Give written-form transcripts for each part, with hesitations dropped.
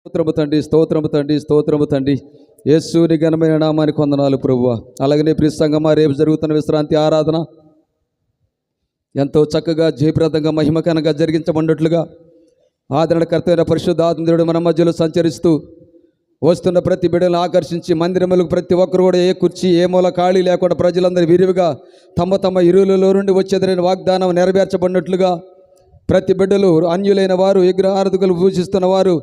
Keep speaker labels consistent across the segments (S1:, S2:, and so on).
S1: స్తోత్రము తండ్రి, స్తోత్రము తండ్రి, స్తోత్రము తండ్రి. యేసుని ఘనమైన నామానికి వందనాలు ప్రభువా. అలాగనే ప్రియ సంగమా, రేపు జరుగుతున్న విశ్రాంతి ఆరాధన ఎంతో చక్కగా జయప్రదంగా మహిమకరంగా జరిగించబడినట్లుగా ఆదరణకర్తైన పరిశుద్ధాత్మ దేవుడు మన మధ్యలో సంచరిస్తూ వస్తున్న ప్రతి బిడ్డలను ఆకర్షించి మందిరములకు ప్రతి ఒక్కరు కూడా ఏ కుర్చీ ఏ మూల ఖాళీ లేకుండా ప్రజలందరూ విరివిగా తమ తమ ఇరువులలో నుండి వచ్చేదైన వాగ్దానం నెరవేర్చబడినట్లుగా ప్రతి బిడ్డలు, అన్యులైన వారు, విగ్రహారాధకులు పూజిస్తున్న వారు,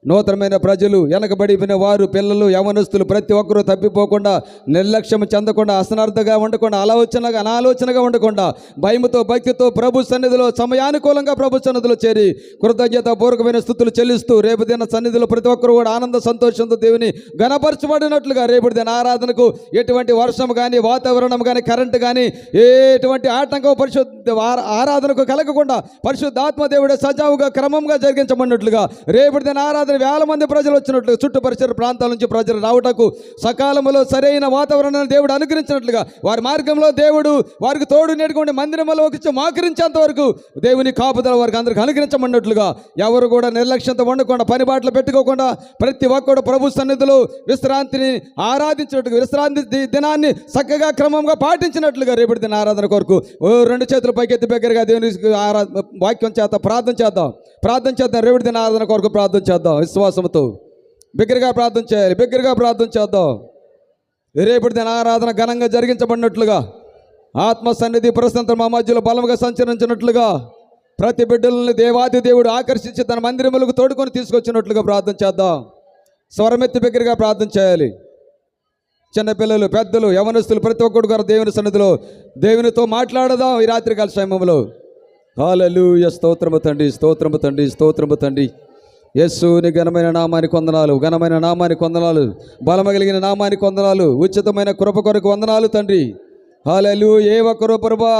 S1: నూతనమైన ప్రజలు, వెనకబడిపోయిన వారు, పిల్లలు, యవనస్తులు ప్రతి ఒక్కరూ తప్పిపోకుండా, నిర్లక్ష్యం చెందకుండా, అసనర్థంగా ఉండకుండా, అనాలోచనగా ఉండకుండా, భయముతో భక్తితో ప్రభు సన్నిధిలో సమయానుకూలంగా ప్రభు సన్నిధిలో చేరి కృతజ్ఞతాపూర్వకమైన స్థుతులు చెల్లిస్తూ రేపు దిన సన్నిధిలో ప్రతి ఒక్కరు కూడా ఆనంద సంతోషంతో దేవుని ఘనపరచబడినట్లుగా రేపటి దిన ఆరాధనకు ఎటువంటి వర్షం కానీ, వాతావరణం కానీ, కరెంటు కానీ ఎటువంటి ఆటంకం ఆరాధనకు కలగకుండా పరిశుద్ధాత్మ దేవుడే సజావుగా క్రమంగా జరిగించబడినట్లుగా రేపటి దిన ఆరాధన వేల మంది ప్రజలు వచ్చినట్లు, చుట్టూ పరిసర ప్రాంతాల నుంచి ప్రజలు రావటకు సకాలంలో సరైన వాతావరణాన్ని దేవుడు అనుగ్రహించినట్లుగా, వారి మార్గంలో దేవుడు వారికి తోడు నేడుకోండి మందిరంలో వచ్చి మాకరించేంత వరకు దేవుని కాపుదల వారికి అందరికి అనుగ్రహించమన్నట్లుగా ఎవరు కూడా నిర్లక్ష్యంతో ఉండకుండా, పని బాటలు పెట్టుకోకుండా ప్రతి ఒక్కడు ప్రభు సన్నిధిలో విశ్రాంతిని ఆరాధించినట్టుగా, విశ్రాంతి దినాన్ని చక్కగా క్రమంగా పాటించినట్లుగా రేపటి దిన ఆరాధన కొరకు రెండు చేతులు పైకెత్తి బిగ్గరగా దేవుని వాక్యం చేత ప్రార్థన చేద్దాం. రేపటి దిన ఆరాధన కొరకు ప్రార్థన చేద్దాం. విశ్వాసంతో బిగ్గరగా ప్రార్థన చేద్దాం. రేపటి దిన ఆరాధన ఘనంగా జరిగించబడినట్లుగా, ఆత్మ సన్నిధి ప్రశాంతం మా మధ్యలో బలంగా సంచరించినట్లుగా, ప్రతి బిడ్డలని దేవాది దేవుడు ఆకర్షించి తన మందిరములకు తోడుకొని తీసుకొచ్చినట్లుగా ప్రార్థన చేద్దాం. స్వరమెత్తి బిగ్గరగా ప్రార్థన చేయాలి. చిన్నపిల్లలు, పెద్దలు, యవనస్తులు ప్రతి ఒక్కరు గారు దేవుని సన్నిధిలో దేవునితో మాట్లాడదాం ఈ రాత్రికాల సమయంలో. హల్లెలూయా. స్తోత్రము తండ్రి, స్తోత్రము తండ్రి, స్తోత్రము తండ్రి. యేసుని ఘనమైన నామానికి వందనాలు, ఘనమైన నామానికి వందనాలు, బలము కలిగిన నామానికి వందనాలు, ఉచితమైన కృప కొరకు వందనాలు తండ్రి. హల్లెలూయా. ఏ ఒక్కరూ ప్రభా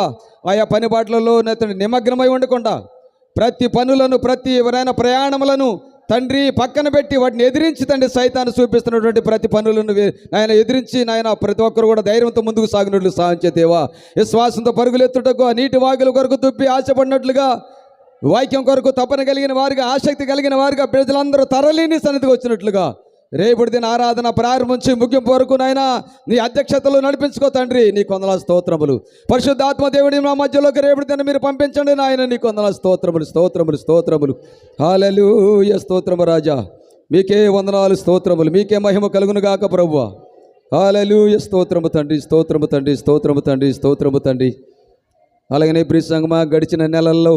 S1: ఆయా పని బాటలలో నిమగ్నమై ఉండకుండా ప్రతి పనులను, ప్రతి ఎవరైనా ప్రయాణములను తండ్రి పక్కన పెట్టి వాటిని ఎదిరించి తండ్రి సైతాన్ని చూపిస్తున్నటువంటి ప్రతి పనులను ఆయన ఎదిరించి నాయన ప్రతి ఒక్కరు కూడా ధైర్యంతో ముందుకు సాగినట్లు సాయం చేతేవా. విశ్వాసంతో పరుగులెత్తుటకు, నీటి వాగుల కొరకు తుప్పి ఆశపడినట్లుగా, వాక్యం కొరకు తపన కలిగిన వారిగా, ఆసక్తి కలిగిన వారిగా ప్రజలందరూ తరలిని సన్నిధికి వచ్చినట్లుగా రేపటి దిన ఆరాధన ప్రారంభించి ముగింపు వరకు నాయన నీ అధ్యక్షతలో నడిపించుకో తండ్రి. నీ వందనాలు స్తోత్రములు. పరిశుద్ధాత్మ దేవుడి మా మధ్యలోకి రేపటి దిన మీరు పంపించండి నాయన. నీ వందనాలు స్తోత్రములు. హల్లెలూయా. స్తోత్రము రాజా, మీకే వందనాలు, స్తోత్రములు, మీకే మహిమ కలుగును గాక ప్రభువా. హల్లెలూయా. స్తోత్రము తండ్రి. అలాగనే ప్రియ సంగమా, గడిచిన నెలల్లో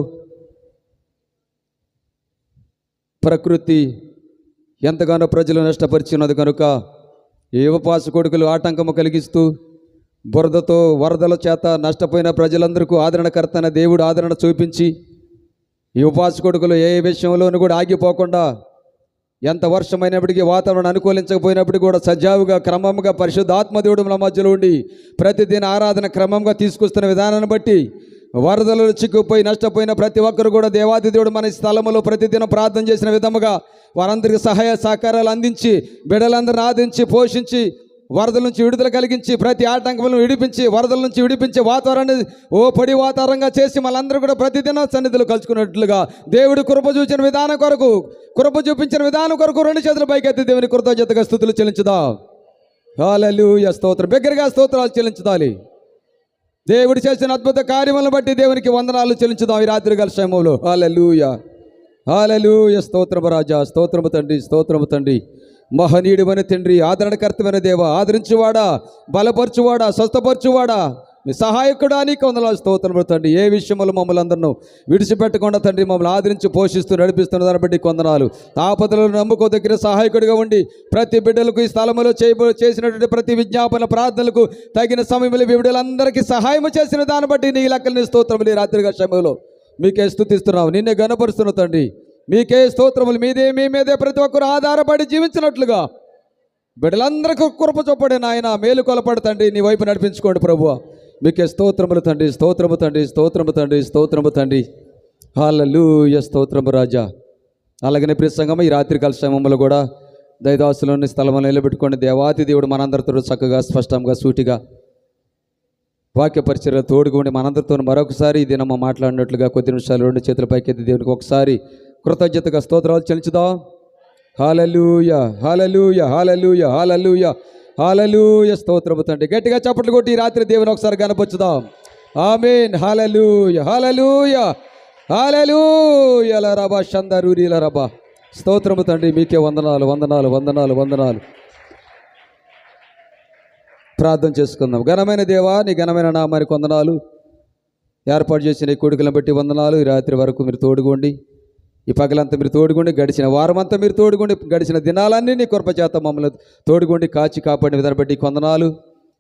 S1: ప్రకృతి ఎంతగానో ప్రజలు నష్టపరిచినది కనుక ఈ ఉపవాస కొడుకులు ఆటంకము కలిగిస్తూ బురదతో, వరదల చేత నష్టపోయిన ప్రజలందరికీ ఆదరణకర్త దేవుడు ఆదరణ చూపించి ఈ ఉపవాస కొడుకులు ఏ విషయంలోనూ కూడా ఆగిపోకుండా, ఎంత వర్షమైనప్పటికీ, వాతావరణం అనుకూలించకపోయినప్పటికీ కూడా సజావుగా క్రమంగా పరిశుద్ధాత్మ దేవుడు మన మధ్యలో ఉండి ప్రతిదిన ఆరాధన క్రమంగా తీసుకొస్తున్న విధానాన్ని బట్టి వరదలు చిక్కుపోయి నష్టపోయిన ప్రతి ఒక్కరు కూడా దేవాది దేవుడు మన స్థలములో ప్రతిదినం ప్రార్థన చేసిన విధముగా వారందరికీ సహాయ సహకారాలు అందించి, బిడ్డలందరిని ఆదించి, పోషించి, వరదల నుంచి విడుదల కలిగించి, ప్రతి ఆటంకములను విడిపించి, వరదల నుంచి విడిపించే వాతావరణాన్ని పొడి వాతావరణంగా చేసి మనందరూ కూడా ప్రతిదినం సన్నిధిలో కలుసుకున్నట్లుగా దేవుడు కృప చూపించిన విధానం కొరకు రెండు చేతుల పైకెత్తి దేవుని కృతజ్ఞతగా స్తుతులు చెల్లించుదాం. హల్లెలూయా. స్తోత్రం. బిగ్గరగా స్తోత్రాలు చెల్లించుదాలి. దేవుడు చేసిన అద్భుత కార్యములను బట్టి దేవునికి వందనాలు చెల్లించుదాం ఈ రాత్రికాల సమయంలో. హల్లెలూయా. స్తోత్రము రాజా, స్తోత్రము తండ్రి. మహనీయుడమైన తండ్రి, ఆదరణకర్తమైన దేవ, ఆదరించువాడా, బలపరచువాడా, స్వస్థపరచువాడా, మీ సహాయకుడా, నీకు వందనాలు, స్తోత్రము తండ్రి. ఏ విషయంలో మమ్మల్ని అందరినూ విడిచిపెట్టకుండా తండ్రి మమ్మల్ని ఆదరించి పోషిస్తూ నడిపిస్తున్న దాన్ని బట్టి వందనాలు. ఆపదలను నమ్ముకోదగిన సహాయకుడిగా ఉండి ప్రతి బిడ్డలకు ఈ స్థలంలో చేసినటువంటి ప్రతి విజ్ఞాపన ప్రార్థనలకు తగిన సమయంలో బిడ్డలందరికీ సహాయం చేసిన దాన్ని బట్టి నీ లెక్కలని స్తోత్రములు. ఈ రాత్రిగా సమయంలో మీకే స్తుతిస్తున్నావు, నిన్నే గణపరుస్తున్నావు తండ్రి. మీకే స్తోత్రములు. మీ మీదే ప్రతి ఒక్కరు ఆధారపడి జీవించినట్లుగా బిడ్డలందరికీ కృప చొప్పడి నాయన మేలు కొలపడి తండ్రి నీ వైపు నడిపించుకోండి ప్రభువా. మీకే స్తోత్రములు తండ్రి. స్తోత్రము తండ్రి. హల్లెలూయా. స్తోత్రము రాజా. అలాగనే ప్రియ సంగమం, ఈ రాత్రికాల సమయంలో కూడా దైదాసులోని స్థలంలో నిలబెట్టుకోండి. దేవాతి దేవుడు మనందరితో చక్కగా, స్పష్టంగా, సూటిగా వాక్య పరిచర్య తోడుగా ఉండి మనందరితో మరొకసారి ఈ దినమ్మ మాట్లాడినట్లుగా కొద్ది నిమిషాలు రెండు చేతుల పైకెత్తి దేవునికి ఒకసారి కృతజ్ఞతగా స్తోత్రాలు చెల్లించుదాం. హల్లెలూయా, హల్లెలూయా, హల్లెలూయా, హల్లెలూయా, హల్లెలూయా. స్తోత్రము తండ్రి. గట్టిగా చప్పట్లు కొట్టి ఈ రాత్రి దేవుని ఒకసారి కనపరుచుదాం. ఆమేన్. హల్లెలూయా, హల్లెలూయా, హల్లెలూయా. లరబా షందరూరి లరబా. స్తోత్రము తండ్రి, మీకే వందనాలు, వందనాలు, వందనాలు, వందనాలు. ప్రార్థన చేసుకుందాం. ఘనమైన దేవా, నీ ఘనమైన నామానికి వందనాలు. ఏర్పాటు చేసిన ఈ కొడుకులను బట్టి వందనాలు. ఈ రాత్రి వరకు మీరు తోడుకోండి, ఈ పగలంతా మీరు తోడుకోండి, గడిచిన వారమంతా మీరు తోడుకోండి, గడిచిన దినాలన్నీ నీ కృప చేత మమ్మల్ని తోడుకోండి, కాచి కాపాడిన విధానం బట్టి వందనాలు.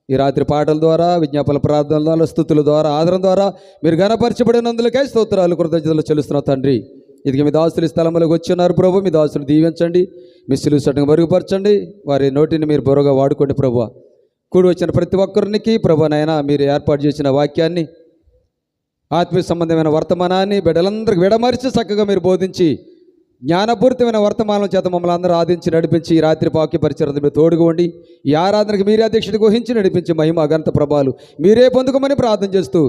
S1: ఈ రాత్రి పాటల ద్వారా, విజ్ఞాపన ప్రార్థనల ద్వారా, స్తుతుల ద్వారా, ఆదరణ ద్వారా మీరు ఘనపరచబడినందులకై స్తోత్రాలు, కృతజ్ఞతలు చెల్లిస్తున్నాం తండ్రి. ఇది మీ దాసులు ఈ స్థలంలోకి వచ్చి ఉన్నారు ప్రభు. మీ దాసులు దీవించండి, మీ సిలుసటంగా మరుగుపరచండి, వారి నోటిని మీరు బొరగా వాడుకోండి ప్రభు. కూడి వచ్చిన ప్రతి ఒక్కరికి ప్రభు నాయన మీరు ఏర్పాటు చేసిన వాక్యాన్ని, ఆత్మీయ సంబంధమైన వర్తమానాన్ని బిడ్డలందరికీ విడమరిచి చక్కగా మీరు బోధించి జ్ఞానపూరితమైన వర్తమానం చేత మమ్మల్ని అందరూ ఆదించి నడిపించి ఈ రాత్రి వాక్య పరిచయం మీరు తోడుకోండి. ఈ ఆరాధనకు మీరే అధ్యక్షుడికి వహించి నడిపించి మహిమ అగంత ప్రభావాలు మీరే పొందుకోమని ప్రార్థన చేస్తూ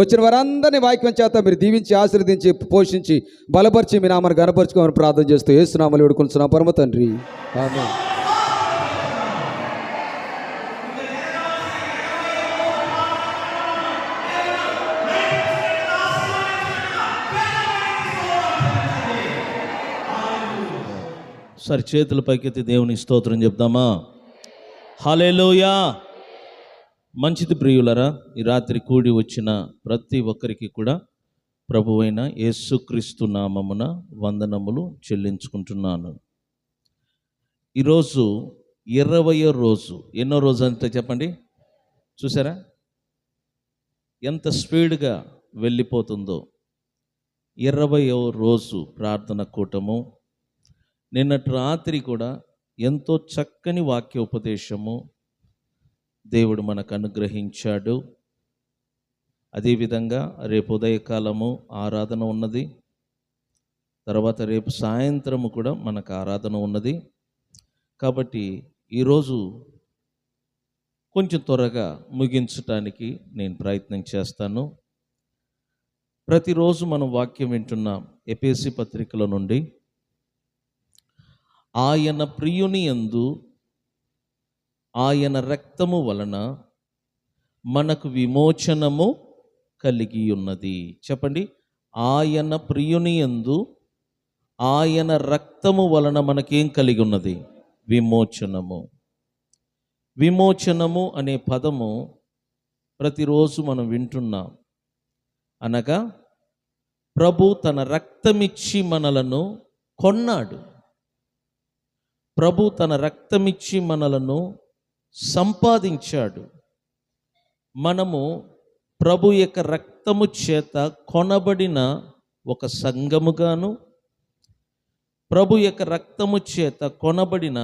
S1: వచ్చిన వారందరినీ వాక్యం చేత మీరు దీవించి ఆశీర్వదించి పోషించి బలపరిచి మీ నామాన్ని గణపరచుకోమని ప్రార్థన చేస్తూ యేసునామములో వేడుకొంటున్నాం పరమ తండ్రి. ఆమేన్.
S2: సరి చేతుల పైకెత్తి దేవుని స్తోత్రం చెప్దామా? హల్లెలూయా. మంచిది ప్రియులరా, ఈ రాత్రి కూడి వచ్చిన ప్రతి ఒక్కరికి కూడా ప్రభువైన యేసుక్రీస్తు నామమున వందనములు చెల్లించుకుంటున్నాను. ఈరోజు 20వ రోజు. ఎన్నో రోజు అంటే చెప్పండి, చూసారా ఎంత స్పీడ్గా వెళ్ళిపోతుందో. 20వ రోజు ప్రార్థన కూటము. నిన్నటి రాత్రి కూడా ఎంతో చక్కని వాక్యోపదేశము దేవుడు మనకు అనుగ్రహించాడు. అదేవిధంగా రేపు ఉదయకాలము ఆరాధన ఉన్నది, తర్వాత రేపు సాయంత్రము కూడా మనకు ఆరాధన ఉన్నది. కాబట్టి ఈరోజు కొంచెం త్వరగా ముగించటానికి నేను ప్రయత్నం చేస్తాను. ప్రతిరోజు మనం వాక్యం వింటున్నాం ఎఫెసీ పత్రికల నుండి. ఆయన ప్రియుని యందు ఆయన రక్తము వలన మనకు విమోచనము కలిగి ఉన్నది. చెప్పండి, ఆయన ప్రియుని యందు ఆయన రక్తము వలన మనకేం కలిగి ఉన్నది? విమోచనము. విమోచనము అనే పదము ప్రతిరోజు మనం వింటున్నాం. అనగా ప్రభు తన రక్తమిచ్చి మనలను కొన్నాడు. ప్రభు తన రక్తమిచ్చి మనలను సంపాదించాడు. మనము ప్రభు యొక్క రక్తము చేత కొనబడిన ఒక సంఘముగాను, ప్రభు యొక్క రక్తము చేత కొనబడిన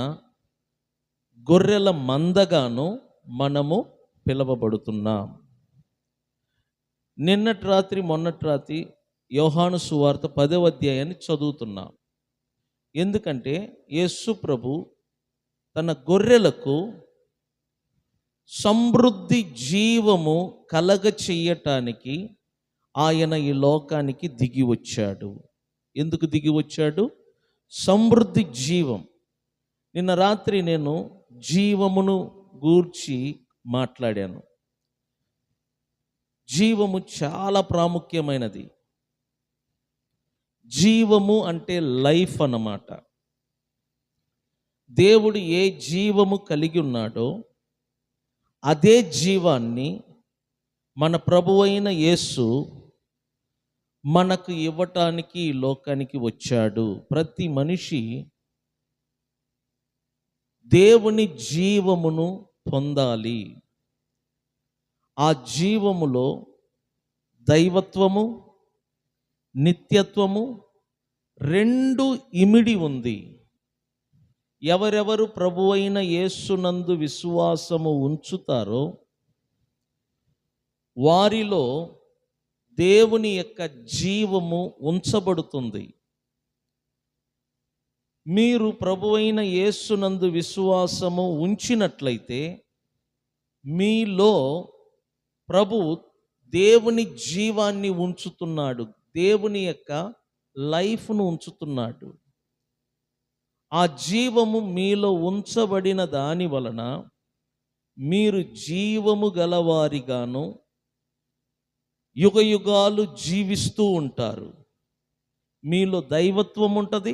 S2: గొర్రెల మందగాను మనము పిలవబడుతున్నాం. నిన్నటి రాత్రి మొన్నటి రాత్రి యోహాను సువార్త 10వ అధ్యాయాన్ని చదువుతున్నాం. ఎందుకంటే యేసు ప్రభు తన గొర్రెలకు సమృద్ధి జీవము కలగ చెయ్యటానికి ఆయన ఈ లోకానికి దిగి వచ్చాడు. ఎందుకు దిగి వచ్చాడు? సమృద్ధి జీవం. నిన్న రాత్రి నేను జీవమును గూర్చి మాట్లాడాను. జీవము చాలా ప్రాముఖ్యమైనది. జీవము అంటే లైఫ్ అన్నమాట. దేవుడు ఏ జీవము కలిగి ఉన్నాడో అదే జీవాన్ని మన ప్రభువైన యేసు మనకు ఇవ్వటానికి ఈ లోకానికి వచ్చాడు. ప్రతి మనిషి దేవుని జీవమును పొందాలి. ఆ జీవములో దైవత్వము, నిత్యత్వము రెండు ఇమిడి ఉంది. ఎవరెవరు ప్రభువైన యేసునందు విశ్వాసము ఉంచుతారో వారిలో దేవుని యొక్క జీవము ఉంచబడుతుంది. మీరు ప్రభువైన యేసునందు విశ్వాసము ఉంచినట్లయితే మీలో ప్రభు దేవుని జీవాన్ని ఉంచుతున్నాడు, దేవుని యొక్క లైఫ్ను ఉంచుతున్నాడు. ఆ జీవము మీలో ఉంచబడిన దాని వలన మీరు జీవము గలవారిగాను యుగయుగాలు జీవిస్తూ ఉంటారు. మీలో దైవత్వం ఉంటుంది,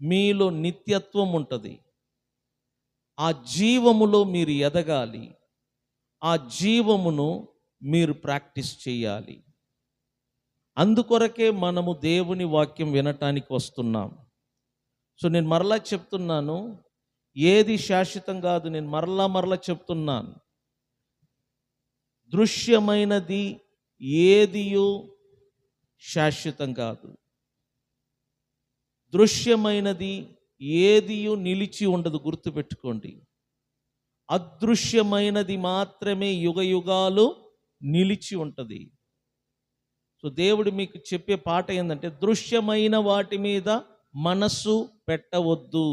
S2: మీలో నిత్యత్వం ఉంటుంది. ఆ జీవములో మీరు ఎదగాలి, ఆ జీవమును మీరు ప్రాక్టీస్ చేయాలి. అందుకొరకే మనము దేవుని వాక్యం వినటానికి వస్తున్నాం. సో నేను మరలా చెప్తున్నాను, ఏది శాశ్వతం కాదు. నేను మరలా చెప్తున్నాను, దృశ్యమైనది ఏదియో శాశ్వతం కాదు. దృశ్యమైనది ఏదియో నిలిచి ఉండదు, గుర్తుపెట్టుకోండి. అదృశ్యమైనది మాత్రమే యుగయుగాలు నిలిచి ఉంటుంది. సో దేవుడు మీకు చెప్పే పాట ఏంటంటే, దృశ్యమైన వాటి మీద మనస్సు పెట్టవద్దు.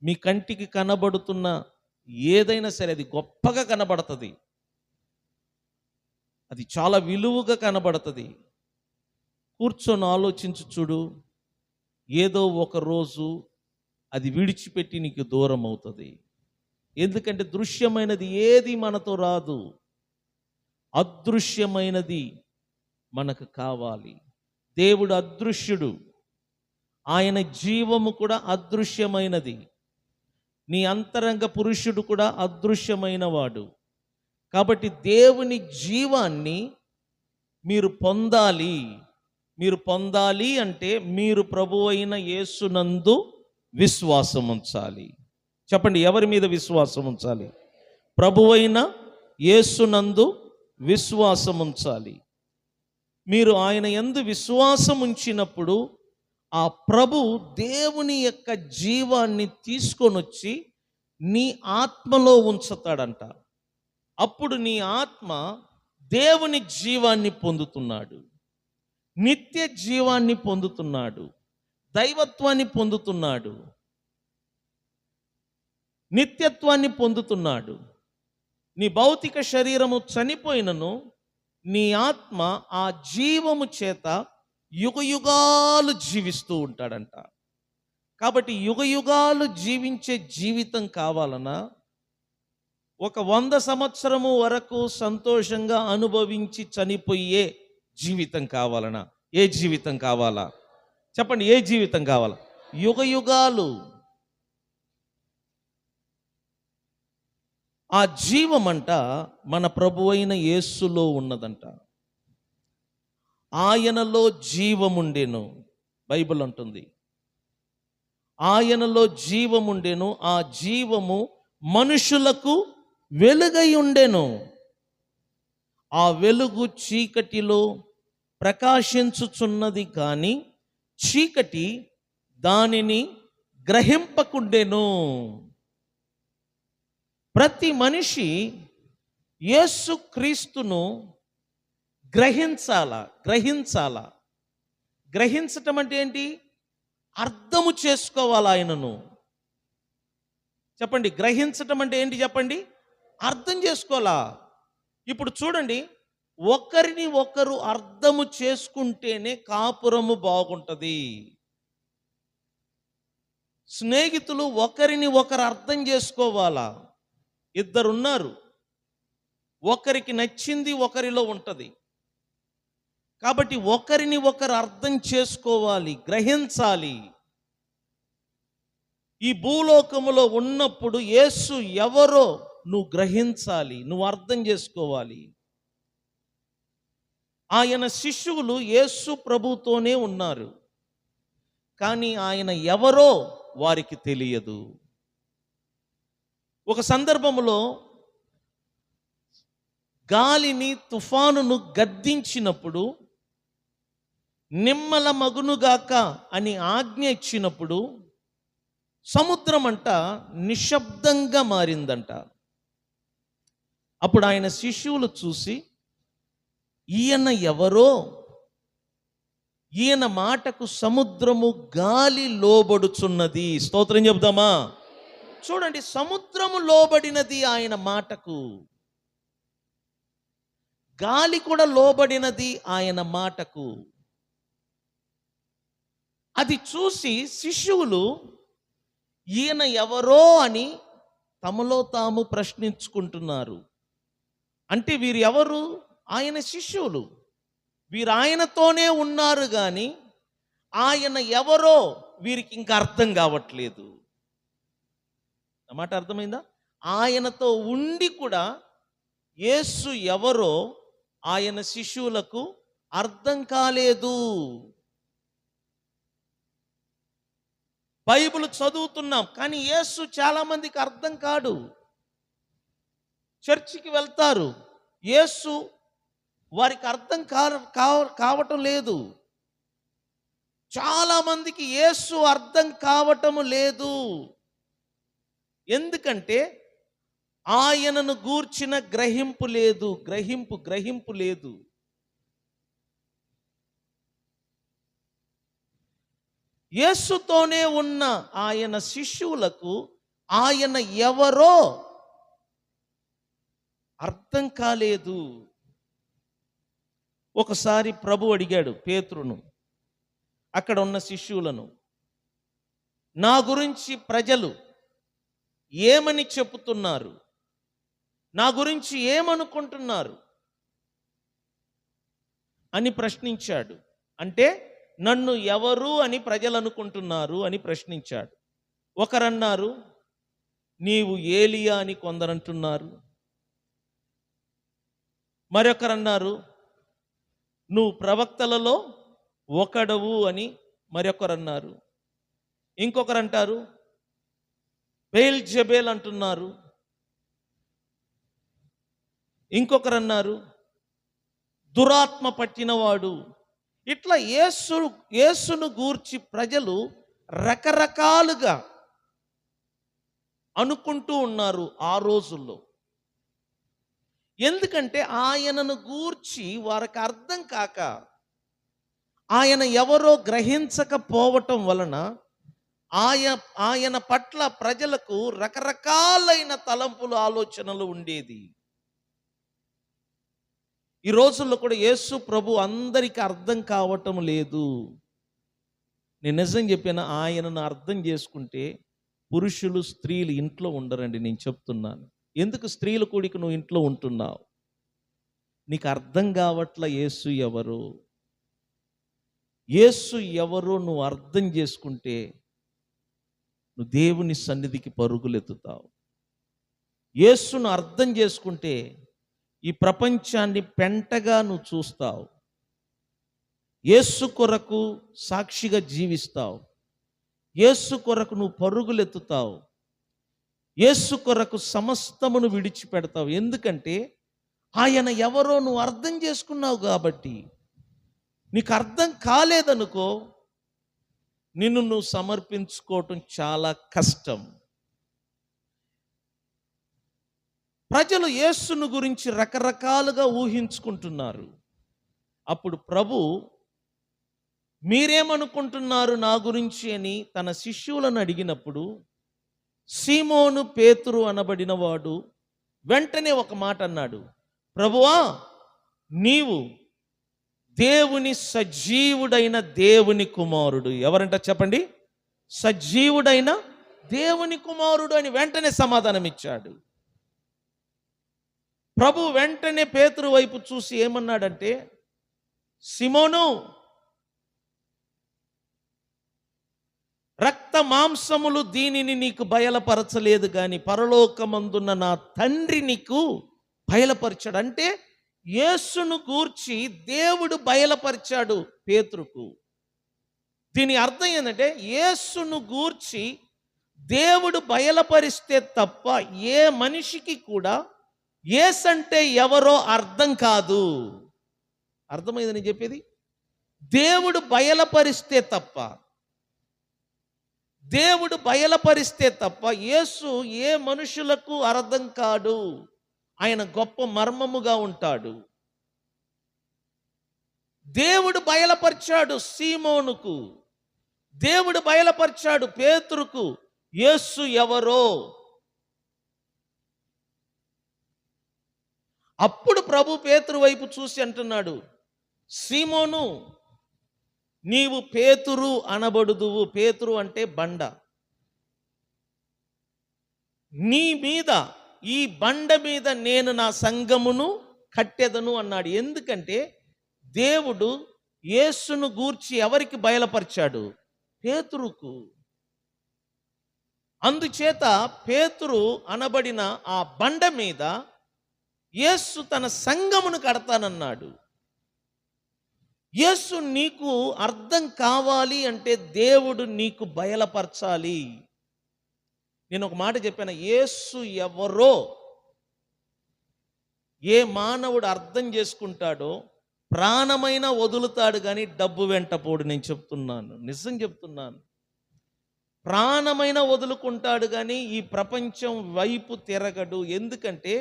S2: మీ కంటికి కనబడుతున్న ఏదైనా సరే అది గొప్పగా కనబడుతుంది, అది చాలా విలువగా కనబడుతుంది. కూర్చొని ఆలోచించు చూడు, ఏదో ఒక రోజు అది విడిచిపెట్టి నీకు దూరం అవుతుంది. ఎందుకంటే దృశ్యమైనది ఏది మనతో రాదు, అదృశ్యమైనది మనకు కావాలి. దేవుడు అదృశ్యుడు, ఆయన జీవము కూడా అదృశ్యమైనది. నీ అంతరంగ పురుషుడు కూడా అదృశ్యమైన వాడు. కాబట్టి దేవుని జీవాన్ని మీరు పొందాలి. మీరు పొందాలి అంటే మీరు ప్రభువైన యేసునందు విశ్వాసం ఉంచాలి. చెప్పండి, ఎవరి మీద విశ్వాసం ఉంచాలి? ప్రభువైన యేసునందు విశ్వాసం ఉంచాలి. మీరు ఆయన యందు విశ్వాసం ఉంచినప్పుడు ఆ ప్రభు దేవుని యొక్క జీవాన్ని తీసుకొని వచ్చి నీ ఆత్మలో ఉంచుతాడంట. అప్పుడు నీ ఆత్మ దేవుని జీవాన్ని పొందుతున్నాడు, నిత్య జీవాన్ని పొందుతున్నాడు, దైవత్వాన్ని పొందుతున్నాడు, నిత్యత్వాన్ని పొందుతున్నాడు. నీ భౌతిక శరీరము చనిపోయినను నీ ఆత్మ ఆ జీవము చేత యుగయుగాలు జీవిస్తూ ఉంటాడంట. కాబట్టి యుగయుగాలు జీవించే జీవితం కావాలన్నా, ఒక 100 సంవత్సరము వరకు సంతోషంగా అనుభవించి చనిపోయే జీవితం కావాలనా? ఏ జీవితం కావాలా? చెప్పండి, ఏ జీవితం కావాలా? యుగయుగాలు. ఆ జీవమంట మన ప్రభువైన యేసులో ఉన్నదంట. ఆయనలో జీవముండెను, బైబిల్ అంటుంది. ఆయనలో జీవముండెను, ఆ జీవము మనుషులకు వెలుగై ఉండెను. ఆ వెలుగు చీకటిలో ప్రకాశించుచున్నది కానీ చీకటి దానిని గ్రహింపకుండెను. ప్రతి మనిషి యేసు క్రీస్తును గ్రహించాలా. గ్రహించటం అంటే ఏంటి? అర్థము చేసుకోవాలి ఆయనను. చెప్పండి, గ్రహించటం అంటే ఏంటి? చెప్పండి, అర్థం చేసుకోవాలా. ఇప్పుడు చూడండి, ఒకరిని ఒకరు అర్థము చేసుకుంటేనే కాపురము బాగుంటుంది. స్నేహితులు ఒకరిని ఒకరు అర్థం చేసుకోవాలా. ఇద్దరున్నారు, ఒకరికి నచ్చింది ఒకరిలో ఉంటుంది. కాబట్టి ఒకరిని ఒకరు అర్థం చేసుకోవాలి, గ్రహించాలి. ఈ భూలోకములో ఉన్నప్పుడు యేసు ఎవరో నువ్వు గ్రహించాలి, నువ్వు అర్థం చేసుకోవాలి. ఆయన శిష్యులు యేసు ప్రభుతోనే ఉన్నారు, కానీ ఆయన ఎవరో వారికి తెలియదు. ఒక సందర్భంలో గాలిని తుఫానును గద్దించినప్పుడు, నిమ్మల మగునుగాక అని ఆజ్ఞ ఇచ్చినప్పుడు సముద్రం అంట నిశ్శబ్దంగా మారిందంట. అప్పుడు ఆయన శిష్యులు చూసి, ఈయన ఎవరో, ఈయన మాటకు సముద్రము గాలి లోబడుచున్నది. స్తోత్రం చెబుదామా? చూడండి, సముద్రము లోబడినది ఆయన మాటకు, గాలి కూడా లోబడినది ఆయన మాటకు. అది చూసి శిష్యులు ఈయన ఎవరో అని తమలో తాము ప్రశ్నించుకుంటున్నారు. అంటే వీరు ఎవరు? ఆయన శిష్యులు. వీరు ఆయనతోనే ఉన్నారు కానీ ఆయన ఎవరో వీరికి ఇంకా అర్థం కావట్లేదు. ఆ మాట అర్థమైందా? ఆయనతో ఉండి కూడా యేసు ఎవరో ఆయన శిష్యులకు అర్థం కాలేదు. బైబిల్ చదువుతున్నాం కానీ యేసు చాలా మందికి అర్థం కాడు. చర్చికి వెళ్తారు, యేసు వారికి అర్థం కావటం లేదు. చాలా మందికి యేసు అర్థం కావటం లేదు. ఎందుకంటే ఆయనను గూర్చిన గ్రహింపు లేదు. గ్రహింపు లేదు. యేసుతోనే ఉన్న ఆయన శిష్యులకు ఆయన ఎవరో అర్థం కాలేదు. ఒకసారి ప్రభు అడిగాడు పేతురును, అక్కడ ఉన్న శిష్యులను, నా గురించి ప్రజలు ఏమని చెప్పుతున్నారు? నా గురించి ఏమనుకుంటున్నారు అని ప్రశ్నించాడు. అంటే నన్ను ఎవరు అని ప్రజలు అనుకుంటున్నారు అని ప్రశ్నించాడు. ఒకరన్నారు నీవు ఏలియా అని కొందరంటున్నారు. మరొకరన్నారు నువ్వు ప్రవక్తలలో ఒకడవు అని మరొకరన్నారు. ఇంకొకరంటారు బెయల్జెబూల్ అంటున్నారు. ఇంకొకరన్నారు దురాత్మ పట్టినవాడు. ఇట్లా యేసును గూర్చి ప్రజలు రకరకాలుగా అనుకుంటూ ఉన్నారు ఆ రోజుల్లో. ఎందుకంటే ఆయనను గూర్చి వారికి అర్థం కాక, ఆయన ఎవరో గ్రహించకపోవటం వలన ఆయన పట్ల ప్రజలకు రకరకాలైన తలంపులు, ఆలోచనలు ఉండేది. ఈ రోజుల్లో కూడా యేసు ప్రభు అందరికీ అర్థం కావటం లేదు. నేను నిజం చెప్పిన ఆయనను అర్థం చేసుకుంటే పురుషులు స్త్రీలు ఇంట్లో ఉండరండి. నేను చెప్తున్నాను. ఎందుకు స్త్రీల కూడికి నువ్వు ఇంట్లో ఉంటున్నావు? నీకు అర్థం కావట్ల యేసు ఎవరు. యేసు ఎవరో నువ్వు అర్థం చేసుకుంటే నువ్వు దేవుని సన్నిధికి పరుగులెత్తుతావు. యేసును అర్థం చేసుకుంటే ఈ ప్రపంచాన్ని పెంటగా నువ్వు చూస్తావు. యేసు కొరకు సాక్షిగా జీవిస్తావు. యేసు కొరకు నువ్వు పరుగులెత్తుతావు. యేసు కొరకు సమస్తమును విడిచిపెడతావు. ఎందుకంటే ఆయన ఎవరో నువ్వు అర్థం చేసుకున్నావు కాబట్టి. నీకు అర్థం కాలేదనుకో, నిన్ను నువ్వు సమర్పించుకోవటం చాలా కష్టం. ప్రజలు యేసును గురించి రకరకాలుగా ఊహించుకుంటున్నారు. అప్పుడు ప్రభు మీరేమనుకుంటున్నారు నా గురించి అని తన శిష్యులను అడిగినప్పుడు సీమోను పేతురు అనబడిన వాడు వెంటనే ఒక మాట అన్నాడు, ప్రభువా నీవు దేవుని సజీవుడైన దేవుని కుమారుడు. ఎవరంట చెప్పండి? సజీవుడైన దేవుని కుమారుడు అని వెంటనే సమాధానం ఇచ్చాడు. ప్రభు వెంటనే పేతురు వైపు చూసి ఏమన్నాడంటే, సిమోను, రక్త మాంసములు దీనిని నీకు బయలుపరచలేదు కానీ పరలోకమందున్న నా తండ్రి నీకు బయలుపరిచాడు. అంటే యేసును గూర్చి దేవుడు బయలుపరిచాడు పేతురుకు. దీని అర్థం ఏంటంటే యేసును గూర్చి దేవుడు బయలుపరిస్తే తప్ప ఏ మనిషికి కూడా యేసంటే ఎవరో అర్థం కాదు. అర్థమైంది నేను చెప్పేది? దేవుడు బయలుపరిస్తే తప్ప యేసు ఏ మనుషులకు అర్థం కాడు. ఆయన గొప్ప మర్మముగా ఉంటాడు. దేవుడు బయలుపరిచాడు సీమోనుకు, దేవుడు బయలుపరిచాడు పేతురుకు యేసు ఎవరో. అప్పుడు ప్రభు పేతురు వైపు చూసి అంటున్నాడు, సీమోను నీవు పేతురు అనబడుదువు. పేతురు అంటే బండ. నీ మీద, ఈ బండ మీద నేను నా సంఘమును కట్టెదను అన్నాడు. ఎందుకంటే దేవుడు యేసును గూర్చి ఎవరికి బయలుపరిచాడు? పేతురుకు. అందుచేత పేతురు అనబడిన ఆ బండ మీద యేసు తన సంఘమును కడతానన్నాడు. యేసు నీకు అర్థం కావాలి అంటే దేవుడు నీకు బయలుపరచాలి. నేను ఒక మాట చెప్పాను, యేసు ఎవరో ఏ మానవుడు అర్థం చేసుకుంటాడో ప్రాణమైన వదులుతాడు కానీ డబ్బు వెంట పోడు. నేను చెప్తున్నాను, నిజం చెప్తున్నాను. ప్రాణమైన వదులుకుంటాడు కానీ ఈ ప్రపంచం వైపు తిరగడు. ఎందుకంటే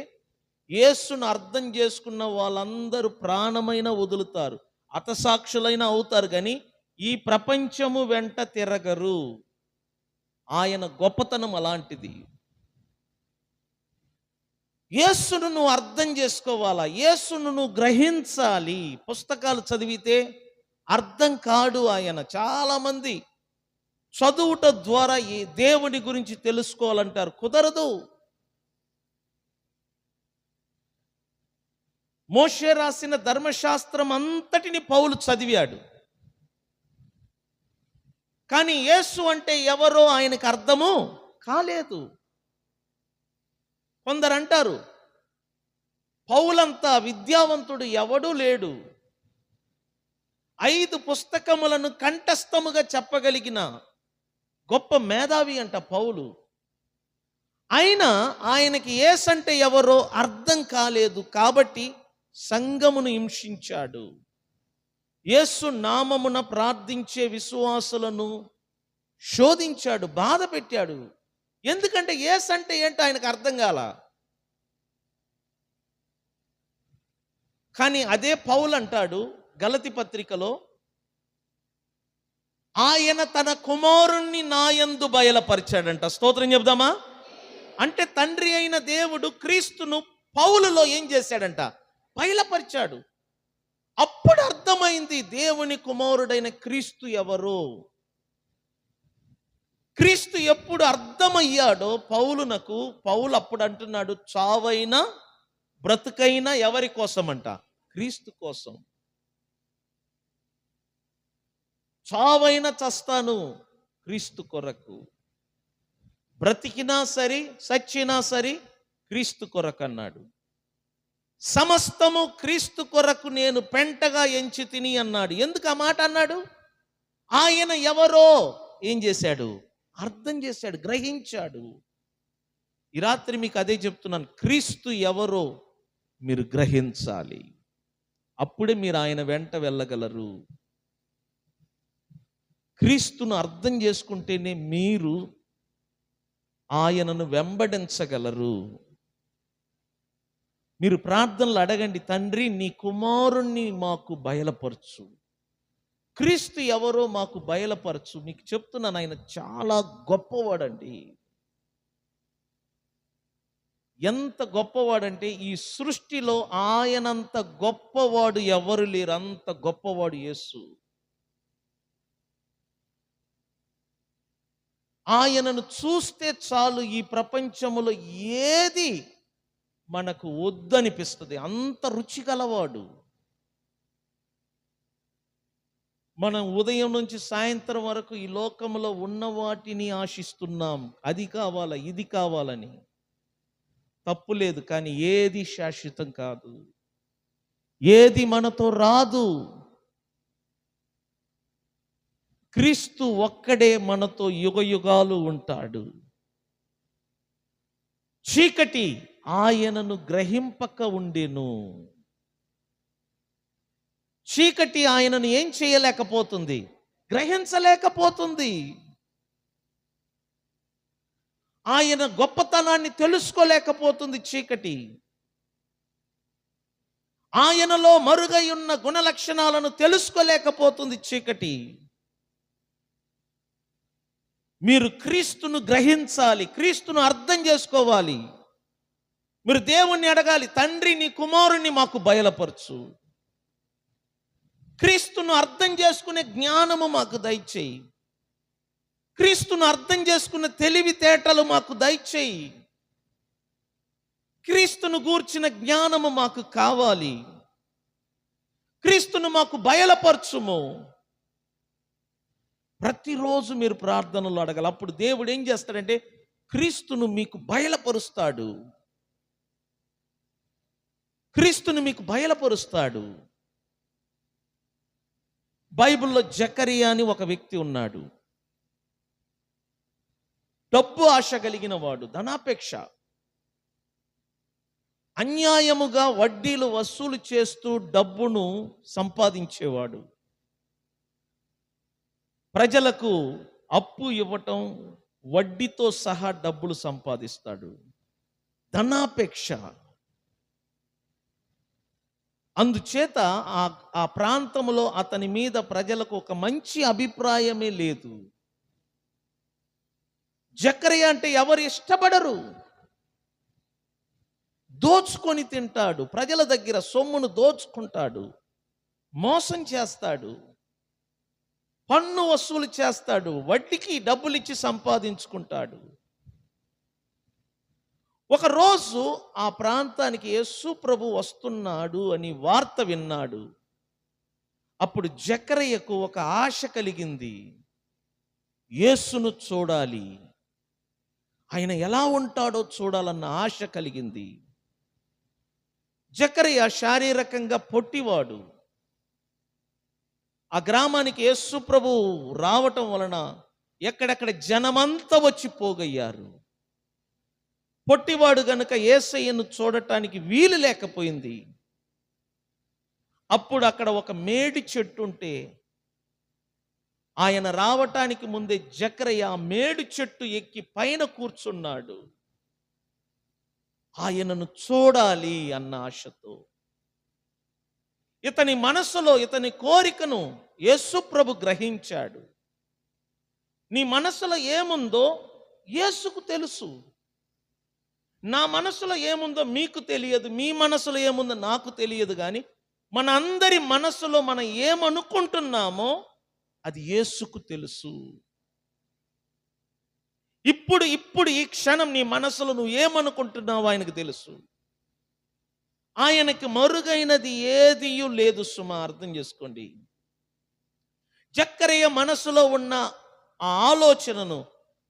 S2: యేసును అర్థం చేసుకున్న వాళ్ళందరూ ప్రాణమైన వదులుతారు, హతసాక్షులైన అవుతారు, కానీ ఈ ప్రపంచము వెంట తిరగరు. ఆయన గొప్పతనం అలాంటిది. యేసును నువ్వు అర్థం చేసుకోవాలా, యేసును నువ్వు గ్రహించాలి. పుస్తకాలు చదివితే అర్థం కాడు ఆయన. చాలామంది చదువుట ద్వారా ఈ దేవుని గురించి తెలుసుకోవాలంటారు, కుదరదు. మోషే రాసిన ధర్మశాస్త్రం అంతటిని పౌలు చదివాడు, కానీ యేసు అంటే ఎవరో ఆయనకు అర్థము కాలేదు. కొందరు అంటారు పౌలంతా విద్యావంతుడు ఎవడూ లేడు, 5 పుస్తకములను కంఠస్థముగా చెప్పగలిగిన గొప్ప మేధావి అంట పౌలు. అయినా ఆయనకి యేసు అంటే ఎవరో అర్థం కాలేదు, కాబట్టి సంఘమును హింసించాడు. యేసు నామమున ప్రార్థించే విశ్వాసులను శోధించాడు, బాధ పెట్టాడు. ఎందుకంటే యేసు అంటే ఏంటో ఆయనకు అర్థం కాల. కానీ అదే పౌలు అంటాడు గలతీ పత్రికలో, ఆయన తన కుమారుణ్ణి నాయందు బయలుపరిచాడంట. స్తోత్రం చెప్దామా? అంటే తండ్రి అయిన దేవుడు క్రీస్తును పౌలులో ఏం చేశాడంట? బయలుపరిచాడు. అప్పుడు అర్థమైంది దేవుని కుమారుడైన క్రీస్తు ఎవరో. క్రీస్తు ఎప్పుడు అర్థమయ్యాడో పౌలునకు, పౌలు అప్పుడు అంటున్నాడు, చావైనా బ్రతుకైనా ఎవరి కోసం అంట? క్రీస్తు కోసం. చావైనా చస్తాను క్రీస్తు కొరకు, బ్రతికినా సరే చచ్చినా సరే క్రీస్తు కొరకు అన్నాడు. సమస్తము క్రీస్తు కొరకు నేను పెంటగా ఎంచి తిని అన్నాడు. ఎందుకు ఆ మాట అన్నాడు? ఆయన ఎవరో ఏం చేశాడు? అర్థం చేశాడు, గ్రహించాడు. ఈ రాత్రి మీకు అదే చెప్తున్నాను, క్రీస్తు ఎవరో మీరు గ్రహించాలి, అప్పుడే మీరు ఆయన వెంట వెళ్ళగలరు. క్రీస్తును అర్థం చేసుకుంటేనే మీరు ఆయనను వెంబడించగలరు. మీరు ప్రార్థనలు అడగండి, తండ్రి నీ కుమారుణ్ణి మాకు బయలుపరచు, క్రీస్తు ఎవరో మాకు బయలుపరచు. మీకు చెప్తున్నాను, ఆయన చాలా గొప్పవాడండి. ఎంత గొప్పవాడంటే ఈ సృష్టిలో ఆయనంత గొప్పవాడు ఎవరు లేరు, అంత గొప్పవాడు యేసు. ఆయనను చూస్తే చాలు ఈ ప్రపంచములో ఏది మనకు వద్దనిపిస్తుంది, అంత రుచి గలవాడు. మనం ఉదయం నుంచి సాయంత్రం వరకు ఈ లోకంలో ఉన్న వాటిని ఆశిస్తున్నాం, అది కావాలా ఇది కావాలని. తప్పు లేదు, కానీ ఏది శాశ్వతం కాదు, ఏది మనతో రాదు. క్రీస్తు ఒక్కడే మనతో యుగయుగాలు ఉంటాడు. చీకటి ఆయనను గ్రహింపక ఉండెను. చీకటి ఆయనను ఏం చేయలేకపోతుంది? గ్రహించలేకపోతుంది. ఆయన గొప్పతనాన్ని తెలుసుకోలేకపోతుంది చీకటి. ఆయనలో మరుగై ఉన్న గుణలక్షణాలను తెలుసుకోలేకపోతుంది చీకటి. మీరు క్రీస్తును గ్రహించాలి, క్రీస్తును అర్థం చేసుకోవాలి. మీరు దేవుణ్ణి అడగాలి, తండ్రి నీ కుమారుణ్ణి మాకు బయలుపరచు, క్రీస్తును అర్థం చేసుకునే జ్ఞానము మాకు దయచేయి, క్రీస్తును అర్థం చేసుకునే తెలివితేటలు మాకు దయచేయి. క్రీస్తును గూర్చిన జ్ఞానము మాకు కావాలి, క్రీస్తును మాకు బయలుపరచుము. ప్రతిరోజు మీరు ప్రార్థనలు అడగాలి. అప్పుడు దేవుడు ఏం చేస్తాడంటే క్రీస్తును మీకు బయలుపరుస్తాడు, క్రీస్తును మీకు బయలుపరుస్తాడు. బైబిల్లో జకరియా అని ఒక వ్యక్తి ఉన్నాడు. డబ్బు ఆశ కలిగిన వాడు, ధనాపేక్ష. అన్యాయముగా వడ్డీలు వసూలు చేస్తూ డబ్బును సంపాదించేవాడు. ప్రజలకు అప్పు ఇవ్వటం, వడ్డీతో సహా డబ్బులు సంపాదిస్తాడు. ధనాపేక్ష. అందుచేత ఆ ప్రాంతంలో అతని మీద ప్రజలకు ఒక మంచి అభిప్రాయమే లేదు. జకరియా అంటే ఎవరు ఇష్టపడరు. దోచుకొని తింటాడు, ప్రజల దగ్గర సొమ్మును దోచుకుంటాడు, మోసం చేస్తాడు, పన్ను వసూలు చేస్తాడు, వడ్డీకి డబ్బులు ఇచ్చి సంపాదించుకుంటాడు. ఒకరోజు ఆ ప్రాంతానికి యేసు ప్రభు వస్తున్నాడు అని వార్త విన్నాడు. అప్పుడు జకరియకు ఒక ఆశ కలిగింది. యేసును చూడాలి, ఆయన ఎలా ఉంటాడో చూడాలన్న ఆశ కలిగింది. జకరియా శారీరకంగా పొట్టివాడు. ఆ గ్రామానికి యేసు ప్రభు రావటం వలన ఎక్కడెక్కడ జనమంతా వచ్చి పోగయ్యారు. పొట్టివాడు గనుక యేసయ్యను చూడటానికి వీలు లేకపోయింది. అప్పుడు అక్కడ ఒక మేడి చెట్టు ఉంటే ఆయన రావటానికి ముందే జకరియా మేడి చెట్టు ఎక్కి పైన కూర్చున్నాడు, ఆయనను చూడాలి అన్న ఆశతో. ఇతని మనసులో ఇతని కోరికను యేసు ప్రభు గ్రహించాడు. నీ మనసులో ఏముందో యేసుకు తెలుసు. నా మనసులో ఏముందో మీకు తెలియదు, మీ మనసులో ఏముందో నాకు తెలియదు. కానీ మన అందరి మనసులో మనం ఏమనుకుంటున్నామో అది యేసుకు తెలుసు. ఇప్పుడు ఈ క్షణం నీ మనసులో నువ్వు ఏమనుకుంటున్నావో ఆయనకు తెలుసు. ఆయనకి మరుగైనది ఏదియూ లేదు సుమా, అర్థం చేసుకోండి. జకరియా మనసులో ఉన్న ఆ ఆలోచనను,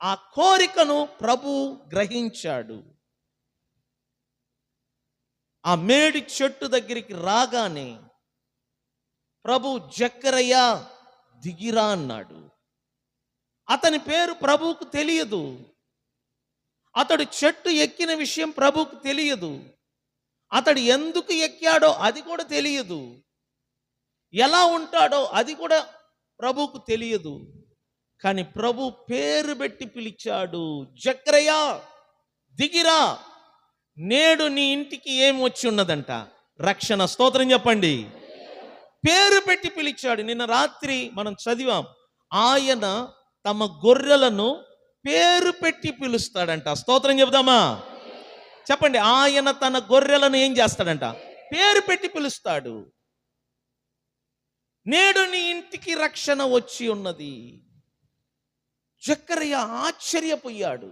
S2: ఆ కోరికను ప్రభు గ్రహించాడు. ఆ మేడి చెట్టు దగ్గరికి రాగానే ప్రభు జకరియా దిగిరా అన్నాడు. అతని పేరు ప్రభువుకు తెలియదు, అతడు చెట్టు ఎక్కిన విషయం ప్రభువుకు తెలియదు, అతడు ఎందుకు ఎక్కాడో అది కూడా తెలియదు, ఎలా ఉంటాడో అది కూడా ప్రభువుకు తెలియదు. కానీ ప్రభు పేరు పెట్టి పిలిచాడు, జకరియా దిగిరా, నేడు నీ ఇంటికి ఏం వచ్చి ఉన్నదంట, రక్షణ. స్తోత్రం చెప్పండి. పేరు పెట్టి పిలిచాడు. నిన్న రాత్రి మనం చదివాం, ఆయన తమ గొర్రెలను పేరు పెట్టి పిలుస్తాడంట. స్తోత్రం చెబుదామా? చెప్పండి. ఆయన తన గొర్రెలను ఏం చేస్తాడంట? పేరు పెట్టి పిలుస్తాడు. నేడు నీ ఇంటికి రక్షణ వచ్చి ఉన్నది. జకరియా ఆశ్చర్యపోయాడు.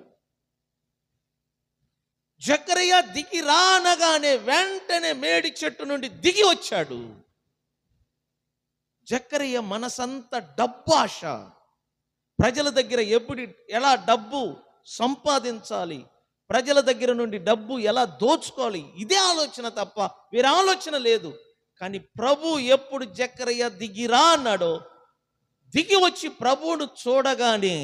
S2: జకరియా దిగి రానగానే వెంటనే మేడి చెట్టు నుండి దిగి వచ్చాడు. జకరియా మనసంతా డబ్బు ఆశ. ప్రజల దగ్గర ఎలా డబ్బు సంపాదించాలి, ప్రజల దగ్గర నుండి డబ్బు ఎలా దోచుకోవాలి, ఇదే ఆలోచన తప్ప వేరే ఆలోచన లేదు. కానీ ప్రభు ఎప్పుడు జకరియా దిగిరా అన్నాడో, దిగి వచ్చి ప్రభువును చూడగానే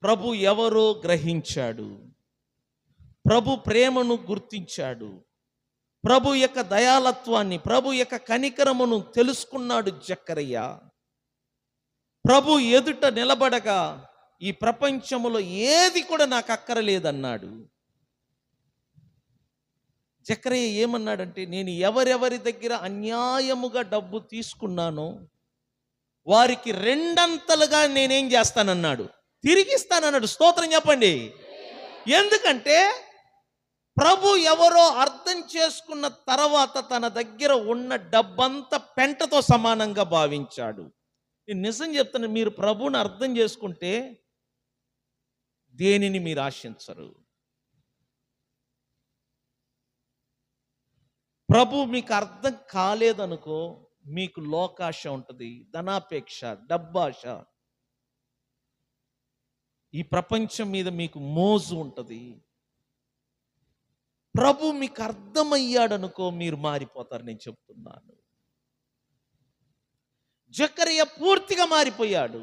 S2: ప్రభు ఎవరో గ్రహించాడు. ప్రభు ప్రేమను గుర్తించాడు. ప్రభు యొక్క దయాళత్వాన్ని, ప్రభు యొక్క కనికరమును తెలుసుకున్నాడు జకరియా. ప్రభు ఎదుట నిలబడగా ఈ ప్రపంచములో ఏది కూడా నాకు అక్కరలేదన్నాడు. జకరియా ఏమన్నాడంటే, నేను ఎవరెవరి దగ్గర అన్యాయముగా డబ్బు తీసుకున్నానో వారికి రెండంతలుగా నేనేం చేస్తానన్నాడు, తిరిగిస్తానన్నాడు. స్తోత్రం చెప్పండి. ఎందుకంటే ప్రభు ఎవరో అర్థం చేసుకున్న తర్వాత తన దగ్గర ఉన్న డబ్బంతా పెంటతో సమానంగా భావించాడు. నేను నిజం చెప్తాను, మీరు ప్రభువుని అర్థం చేసుకుంటే దేనిని మీరు ఆశించరు. ప్రభు మీకు అర్థం కాలేదనుకో, మీకు లోకాశ ఉంటుంది, ధనాపేక్ష, డబ్బాశ, ఈ ప్రపంచం మీద మీకు మోజు ఉంటుంది. ప్రభు మీకు అర్థమయ్యాడనుకో, మీరు మారిపోతారు. నేను చెప్తున్నాను, జకరియా పూర్తిగా మారిపోయాడు.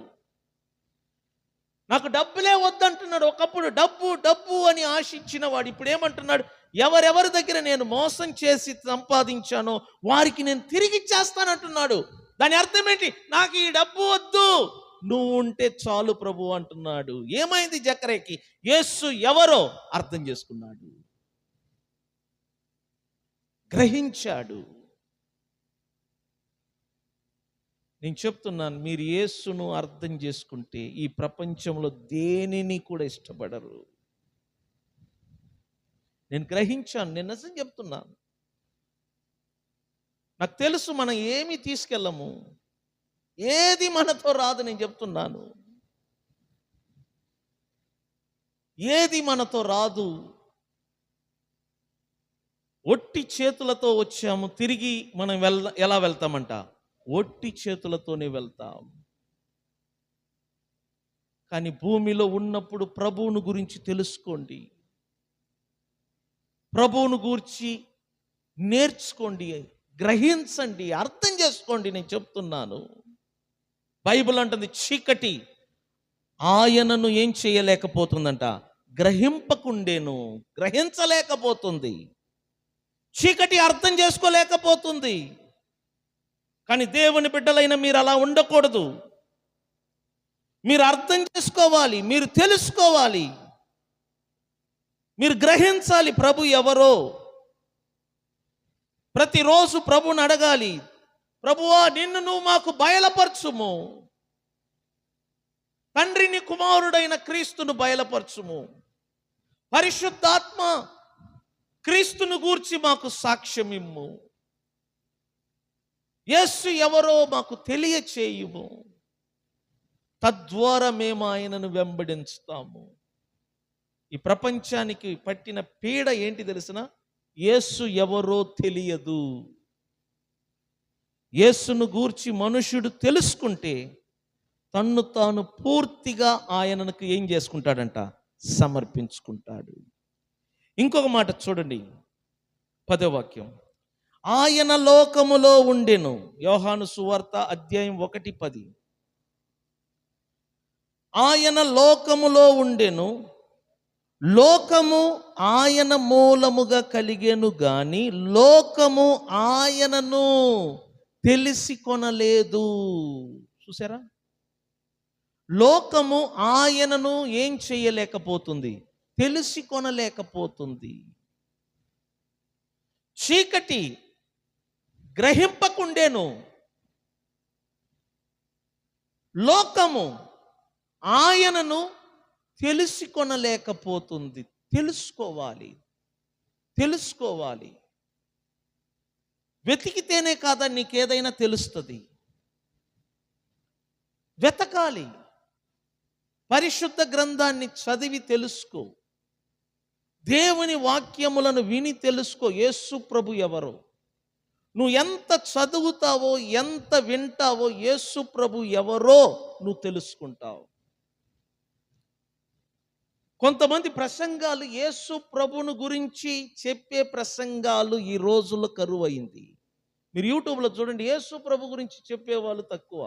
S2: నాకు డబ్బులే వద్దంటున్నాడు. ఒకప్పుడు డబ్బు డబ్బు అని ఆశించిన వాడు ఇప్పుడు ఏమంటున్నాడు? ఎవరెవరి దగ్గర నేను మోసం చేసి సంపాదించానో వారికి నేను తిరిగి ఇచ్చేస్తానంటున్నాడు. దాని అర్థం ఏంటి? నాకు ఈ డబ్బు వద్దు, నువ్వు ఉంటే చాలు ప్రభు అంటున్నాడు. ఏమైంది జకర్యాకి? యేసు ఎవరో అర్థం చేసుకున్నాడు, గ్రహించాడు. నేను చెప్తున్నాను, మీరు యేసును అర్థం చేసుకుంటే ఈ ప్రపంచంలో దేనిని కూడా ఇష్టపడరు. నేను గ్రహించాను, నేను నిజం చెప్తున్నాను. నాకు తెలుసు మనం ఏమి తీసుకెళ్ళము, ఏది మనతో రాదు. నేను చెప్తున్నాను, ఏది మనతో రాదు. ఒట్టి చేతులతో వచ్చాము, తిరిగి మనం ఎలా వెళ్తామంట? ఒట్టి చేతులతోనే వెళ్తాం. కానీ భూమిలో ఉన్నప్పుడు ప్రభువును గురించి తెలుసుకోండి, ప్రభువును గురించి నేర్చుకోండి, గ్రహించండి, అర్థం చేసుకోండి. నేను చెప్తున్నాను, బైబిల్ అంటుంది చీకటి ఆయనను ఏం చేయలేకపోతుందంట? గ్రహింపకుండేను, గ్రహించలేకపోతుంది. చీకటి అర్థం చేసుకోలేకపోతుంది. కానీ దేవుని బిడ్డలైన మీరు అలా ఉండకూడదు. మీరు అర్థం చేసుకోవాలి, మీరు తెలుసుకోవాలి, మీరు గ్రహించాలి ప్రభు ఎవరో. ప్రతిరోజు ప్రభుని అడగాలి, ప్రభువా నిన్ను నువ్వు మాకు బయలుపరచుము, తండ్రిని కుమారుడైన క్రీస్తును బయలుపరచుము, పరిశుద్ధాత్మ క్రీస్తును గూర్చి మాకు సాక్ష్యం ఇమ్ము, యేసు ఎవరో మాకు తెలియచేయుము, తద్వారా మేము ఆయనను వెంబడించుతాము. ఈ ప్రపంచానికి పట్టిన పీడ ఏంటి తెలిసిన? యేసు ఎవరో తెలియదు. యేసును గూర్చి మనుషుడు తెలుసుకుంటే తన్ను తాను పూర్తిగా ఆయనకు ఏం చేసుకుంటాడంట? సమర్పించుకుంటాడు. ఇంకొక మాట చూడండి, 10వ వాక్యం. ఆయన లోకములో ఉండెను. యోహాను సువార్త అధ్యాయం 1:10. ఆయన లోకములో ఉండెను, లోకము ఆయన మూలముగా కలిగెను గాని లోకము ఆయనను తెలిసి కొనలేదు. చూసారా? లోకము ఆయనను ఏం చేయలేకపోతుంది? తెలిసి కొనలేకపోతుంది. చీకటి గ్రహింపకుండేను, లోకము ఆయనను తెలిసి కొనలేకపోతుంది. తెలుసుకోవాలి, తెలుసుకోవాలి. వెతికితేనే కాదా నీకేదైనా తెలుస్తుంది. వెతకాలి, పరిశుద్ధ గ్రంథాన్ని చదివి తెలుసుకో, దేవుని వాక్యములను విని తెలుసుకో. యేసు ప్రభు ఎవరో నువ్వు ఎంత చదువుతావో, ఎంత వింటావో, యేసు ప్రభు ఎవరో నువ్వు తెలుసుకుంటావు. కొంతమంది ప్రసంగాలు, యేసు ప్రభును గురించి చెప్పే ప్రసంగాలు ఈ రోజుల్లో కరువైంది. మీరు యూట్యూబ్లో చూడండి, యేసు ప్రభు గురించి చెప్పేవాళ్ళు తక్కువ.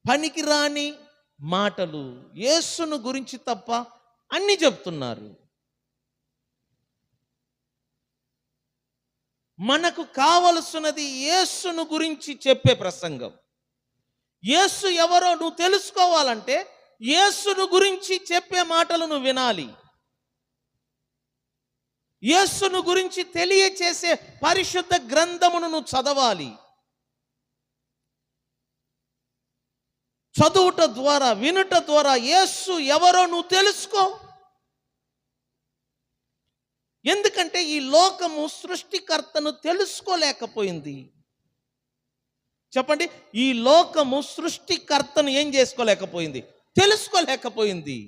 S2: పనికిరాని మాటలు, యేసును గురించి తప్ప అన్ని చెప్తున్నారు. మనకు కావలసినది యేసును గురించి చెప్పే ప్రసంగం. యేసు ఎవరో నువ్వు తెలుసుకోవాలంటే యేసును గురించి చెప్పే మాటలు నువ్వు వినాలి. యేసును గురించి తెలియచేసే పరిశుద్ధ గ్రంథమును నువ్వు చదవాలి. చదువుట ద్వారా, వినుట ద్వారా యేసు ఎవరో నువ్వు తెలుసుకో. ఎందుకంటే ఈ లోకము సృష్టికర్తను తెలుసుకోలేకపోయింది. చెప్పండి, ఈ లోకము సృష్టికర్తను ఏం చేసుకోలేకపోయింది? తెలుసుకోలేకపోయింది.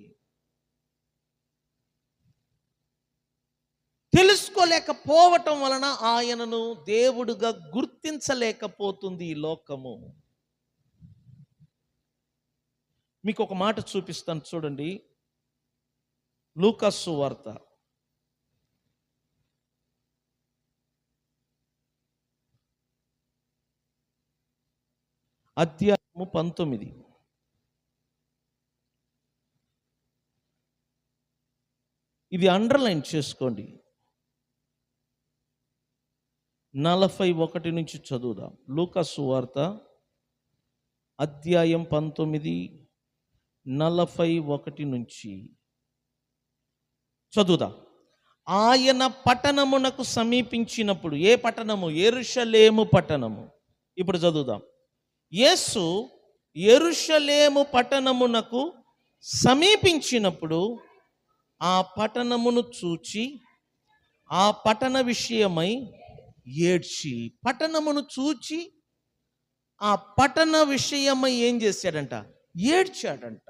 S2: తెలుసుకోలేకపోవటం వలన ఆయనను దేవుడుగా గుర్తించలేకపోతుంది ఈ లోకము. మీకు ఒక మాట చూపిస్తాను చూడండి. లూకా సువార్త అధ్యాయము 19. ఇది అండర్లైన్ చేసుకోండి. 41 నుంచి చదువుదాం. లూకా సువార్త అధ్యాయం 19, 41 నుంచి చదువుదాం. ఆయన పట్టణమునకు సమీపించినప్పుడు, ఏ పట్టణము? యెరూషలేము పట్టణము. ఇప్పుడు చదువుదాం. యేసు యెరూషలేము పట్టణమునకు సమీపించినప్పుడు ఆ పట్టణమును చూచి ఆ పట్టణ విషయమై ఏడ్చి, పట్టణమును చూచి ఆ పట్టణ విషయమై ఏం చేశాడంట? ఏడ్చాడంట.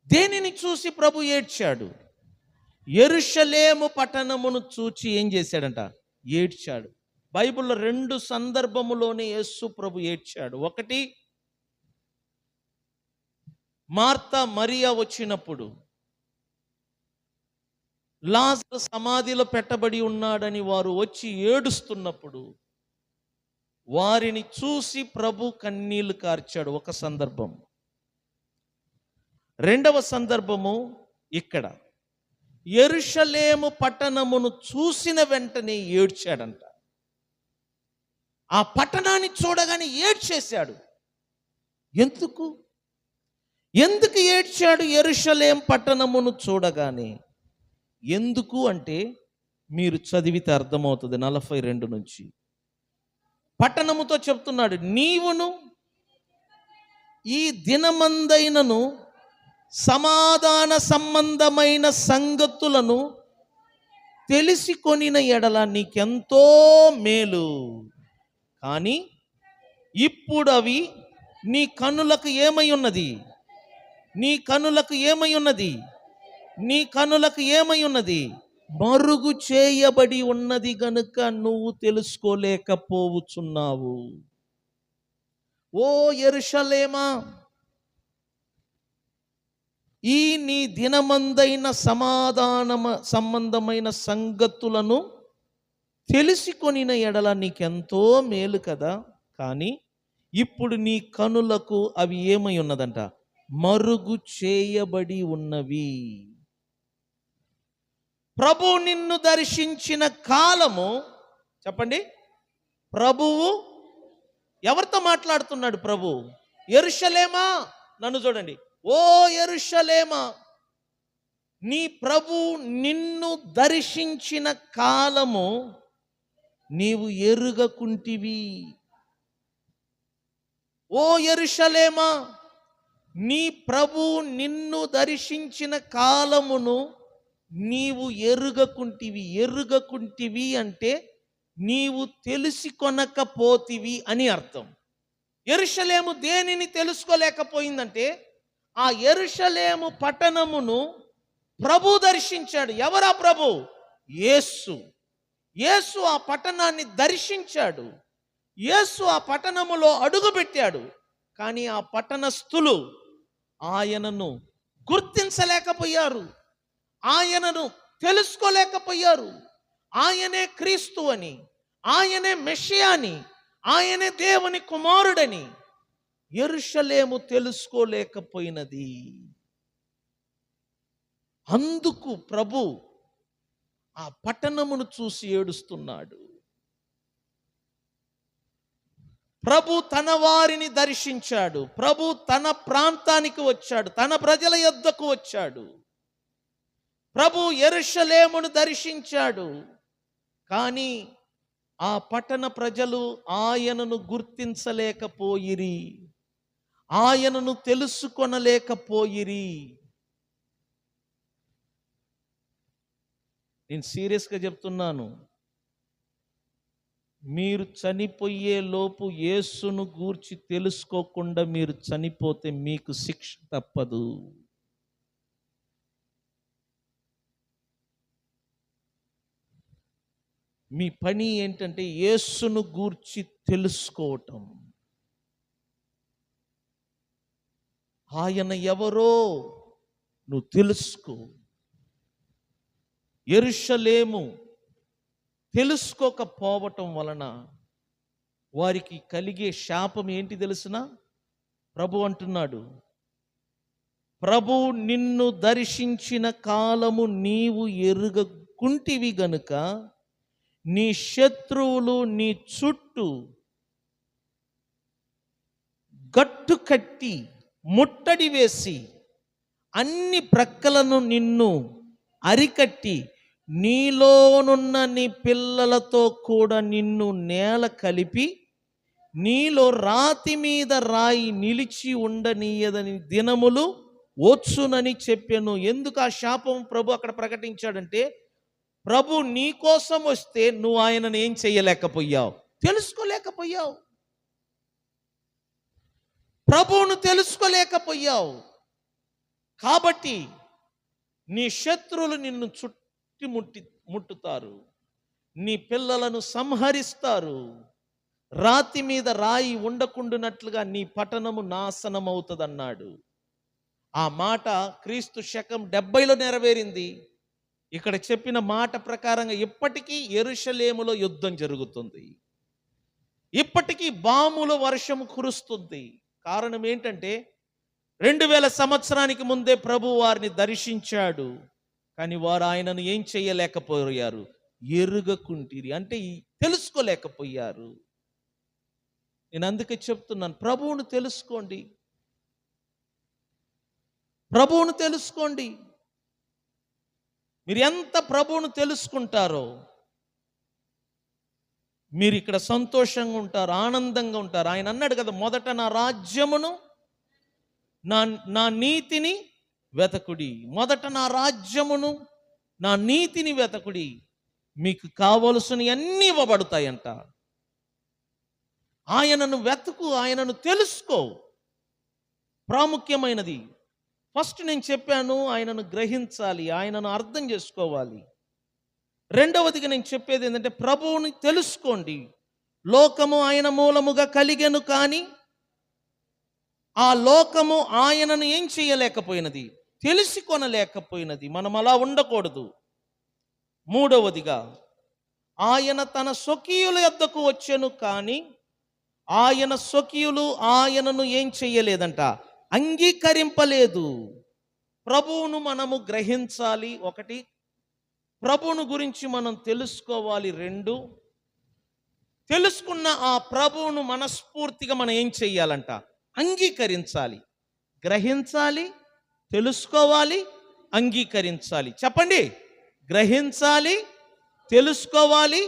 S2: దేనిని చూసి ప్రభు ఏడ్చాడు? యెరూషలేము పట్టణమును చూచి ఏం చేశాడంట? ఏడ్చాడు. బైబిల్లో 2 సందర్భములోనే యేసు ప్రభు ఏడ్చాడు. ఒకటి, మార్తా మరియా వచ్చినప్పుడు, లాజరు సమాధిలో పెట్టబడి ఉన్నాడని వారు వచ్చి ఏడుస్తున్నప్పుడు వారిని చూసి ప్రభు కన్నీళ్లు కార్చాడు. ఒక సందర్భం. రెండవ సందర్భము ఇక్కడ, యెరూషలేము పట్టణమును చూసిన వెంటనే ఏడ్చాడంట. ఆ పట్టణాన్ని చూడగానే ఏడ్చేశాడు. ఎందుకు ఏడ్చాడు? యెరూషలేం పట్టణమును చూడగానే. ఎందుకు అంటే మీరు చదివితే అర్థమవుతుంది. 42 నుంచి పట్టణముతో చెప్తున్నాడు, నీవును ఈ దినమందైనను సమాధాన సంబంధమైన సంగతులను తెలిసి కొనిన ఎడల నీకెంతో మేలు. కానీ ఇప్పుడు అవి నీ కన్నులకు ఏమై ఉన్నది? నీ కన్నులకు ఏమై ఉన్నది? నీ కన్నులకు ఏమై ఉన్నది? మరుగు చేయబడి ఉన్నది గనుక నువ్వు తెలుసుకోలేకపోవచ్చున్నావు. ఓ యెరూషలేమా, ఈ నీ దినమందైన సంబంధమైన సంగతులను తెలిసి కొనిన ఎడల నీకెంతో మేలు కదా. కానీ ఇప్పుడు నీ కనులకు అవి ఏమై ఉన్నదంట? మరుగు చేయబడి ఉన్నవి. ప్రభు నిన్ను దర్శించిన కాలము, చెప్పండి, ప్రభువు ఎవరితో మాట్లాడుతున్నాడు? ప్రభు, యెరూషలేమా నన్ను చూడండి. ఓ యెరూషలేమా, నీ ప్రభు నిన్ను దర్శించిన కాలము నీవు ఎరుగకుంటివి. ఓ యెరూషలేమా, నీ ప్రభు నిన్ను దర్శించిన కాలమును నీవు ఎరుగకుంటివి అంటే నీవు తెలిసి కొనకపోతివి అని అర్థం. యెరూషలేము దేనిని తెలుసుకోలేకపోయిందంటే ఆ యెరూషలేము పట్టణమును ప్రభు దర్శించాడు. ఎవరా ప్రభు? యేసు. యేసు ఆ పట్టణాన్ని దర్శించాడు. యేసు ఆ పట్టణములో అడుగుపెట్టాడు. కానీ ఆ పట్టణస్థులు ఆయనను గుర్తించలేకపోయారు, ఆయనను తెలుసుకోలేకపోయారు. ఆయనే క్రీస్తు అని, ఆయనే మెషియా అని, ఆయనే దేవుని కుమారుడని యెరూషలేము తెలుసుకోలేకపోయినది. అందుకు ప్రభు ఆ పట్టణమును చూసి ఏడుస్తున్నాడు. ప్రభు తన వారిని దర్శించాడు. ప్రభు తన ప్రాంతానికి వచ్చాడు, తన ప్రజల యొద్దకు వచ్చాడు. ప్రభు యెరూషలేమును దర్శించాడు. కానీ ఆ పట్టణ ప్రజలు ఆయనను గుర్తించలేకపోయిరి, ఆయనను తెలుసుకొనలేకపోయిరి. నేను సీరియస్గా చెప్తున్నాను, మీరు చనిపోయే లోపు యేసును గూర్చి తెలుసుకోకుండా మీరు చనిపోతే మీకు శిక్ష తప్పదు. మీ పని ఏంటంటే యేసును గూర్చి తెలుసుకోవటం. ఆయన ఎవరో నువ్వు తెలుసుకో. యెరూషలేము తెలుసుకోకపోవటం వలన వారికి కలిగే శాపం ఏంటి తెలుసునా? ప్రభు అంటున్నాడు, ప్రభు నిన్ను దర్శించిన కాలము నీవు ఎరుగకుంటివి గనుక నీ శత్రువులు నీ చుట్టూ గట్టు కట్టి ముట్టడి వేసి అన్ని ప్రక్కలను నిన్ను అరికట్టి నీలోనున్న నీ పిల్లలతో కూడా నిన్ను నేల కలిపి నీలో రాతి మీద రాయి నిలిచి ఉండనీయదని దినములు వచ్చునని చెప్పాను. ఎందుకు ఆ శాపం ప్రభు అక్కడ ప్రకటించాడంటే, ప్రభు నీ కోసం వస్తే నువ్వు ఆయనను ఏం చెయ్యలేకపోయావు? తెలుసుకోలేకపోయావు. ప్రభువును తెలుసుకోలేకపోయావు. కాబట్టి నీ శత్రువులు నిన్ను చుట్టి ముట్టుతారు, నీ పిల్లలను సంహరిస్తారు, రాతి మీద రాయి ఉండకుండానట్లుగా నీ పట్టణము నాశనం అవుతుందన్నాడు. ఆ మాట క్రీస్తు శకం 70లో నెరవేరింది. ఇక్కడ చెప్పిన మాట ప్రకారంగా ఇప్పటికీ యెరూషలేములో యుద్ధం జరుగుతుంది. ఇప్పటికీ బాముల వర్షం కురుస్తుంది. కారణం ఏంటంటే 2000 సంవత్సరానికి ముందే ప్రభు వారిని దర్శించాడు. కానీ వారు ఆయనను ఏం చేయలేకపోయారు? ఎరుగకుంటిరి, అంటే తెలుసుకోలేకపోయారు. నేను అందుకే చెప్తున్నాను, ప్రభువును తెలుసుకోండి, ప్రభువును తెలుసుకోండి. మీరు ఎంత ప్రభువును తెలుసుకుంటారో మీరు ఇక్కడ సంతోషంగా ఉంటారు, ఆనందంగా ఉంటారు. ఆయన అన్నాడు కదా, మొదట నా రాజ్యమును నా నీతిని వెతకుడి. మొదట నా రాజ్యమును నా నీతిని వెతకుడి, మీకు కావలసినవి అన్నీ ఇవ్వబడతాయంట. ఆయనను వెతుకు, ఆయనను తెలుసుకో. ప్రాముఖ్యమైనది ఫస్ట్ నేను చెప్పాను, ఆయనను గ్రహించాలి, ఆయనను అర్థం చేసుకోవాలి. రెండవదిగా నేను చెప్పేది ఏంటంటే, ప్రభువుని తెలుసుకోండి. లోకము ఆయన మూలముగా కలిగెను, కానీ ఆ లోకము ఆయనను ఏం చేయలేకపోయినది? తెలిసి కొనలేకపోయినది. మనం అలా ఉండకూడదు. మూడవదిగా, ఆయన తన స్వకీయుల యొద్దకు వచ్చెను, కానీ ఆయన స్వకీయులు ఆయనను ఏం చెయ్యలేదంట? అంగీకరింపలేదు. ప్రభువును మనము గ్రహించాలి, ఒకటి. ప్రభువును గురించి మనం తెలుసుకోవాలి, రెండు. తెలుసుకున్న ఆ ప్రభువును మనస్ఫూర్తిగా మనం ఏం చెయ్యాలంట? అంగీకరించాలి. గ్రహించాలి, తెలుసుకోవాలి, అంగీకరించాలి. చెప్పండి, గ్రహించాలి, తెలుసుకోవాలి,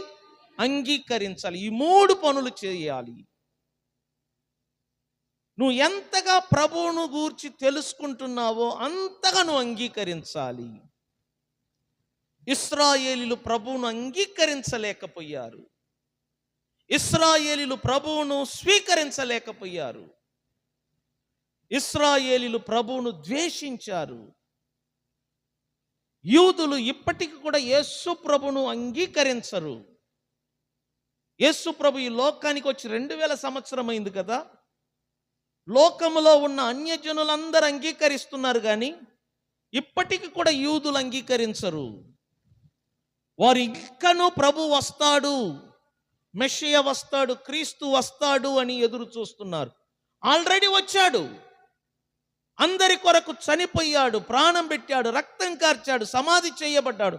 S2: అంగీకరించాలి. ఈ 3 పనులు చేయాలి. నువ్వు ఎంతగా ప్రభువును గూర్చి తెలుసుకుంటున్నావో అంతగా నువ్వు అంగీకరించాలి. ఇశ్రాయేలీయులు ప్రభువును అంగీకరించలేకపోయారు. ఇశ్రాయేలీయులు ప్రభువును స్వీకరించలేకపోయారు. ఇశ్రాయేలీయులు ప్రభువును ద్వేషించారు. యూదులు ఇప్పటికి కూడా యేసు ప్రభువును అంగీకరించరు. యేసు ప్రభు ఈ లోకానికి వచ్చి 2000 సంవత్సరం అయింది కదా. లోకములో ఉన్న అన్యజనులందరూ అంగీకరిస్తున్నారు, కానీ ఇప్పటికి కూడా యూదులు అంగీకరించరు. వారు ఇంకనూ ప్రభు వస్తాడు, మెస్సియా వస్తాడు, క్రీస్తు వస్తాడు అని ఎదురు చూస్తున్నారు. ఆల్రెడీ వచ్చాడు, అందరి కొరకు చనిపోయాడు, ప్రాణం పెట్టాడు, రక్తం కార్చాడు, సమాధి చేయబడ్డాడు,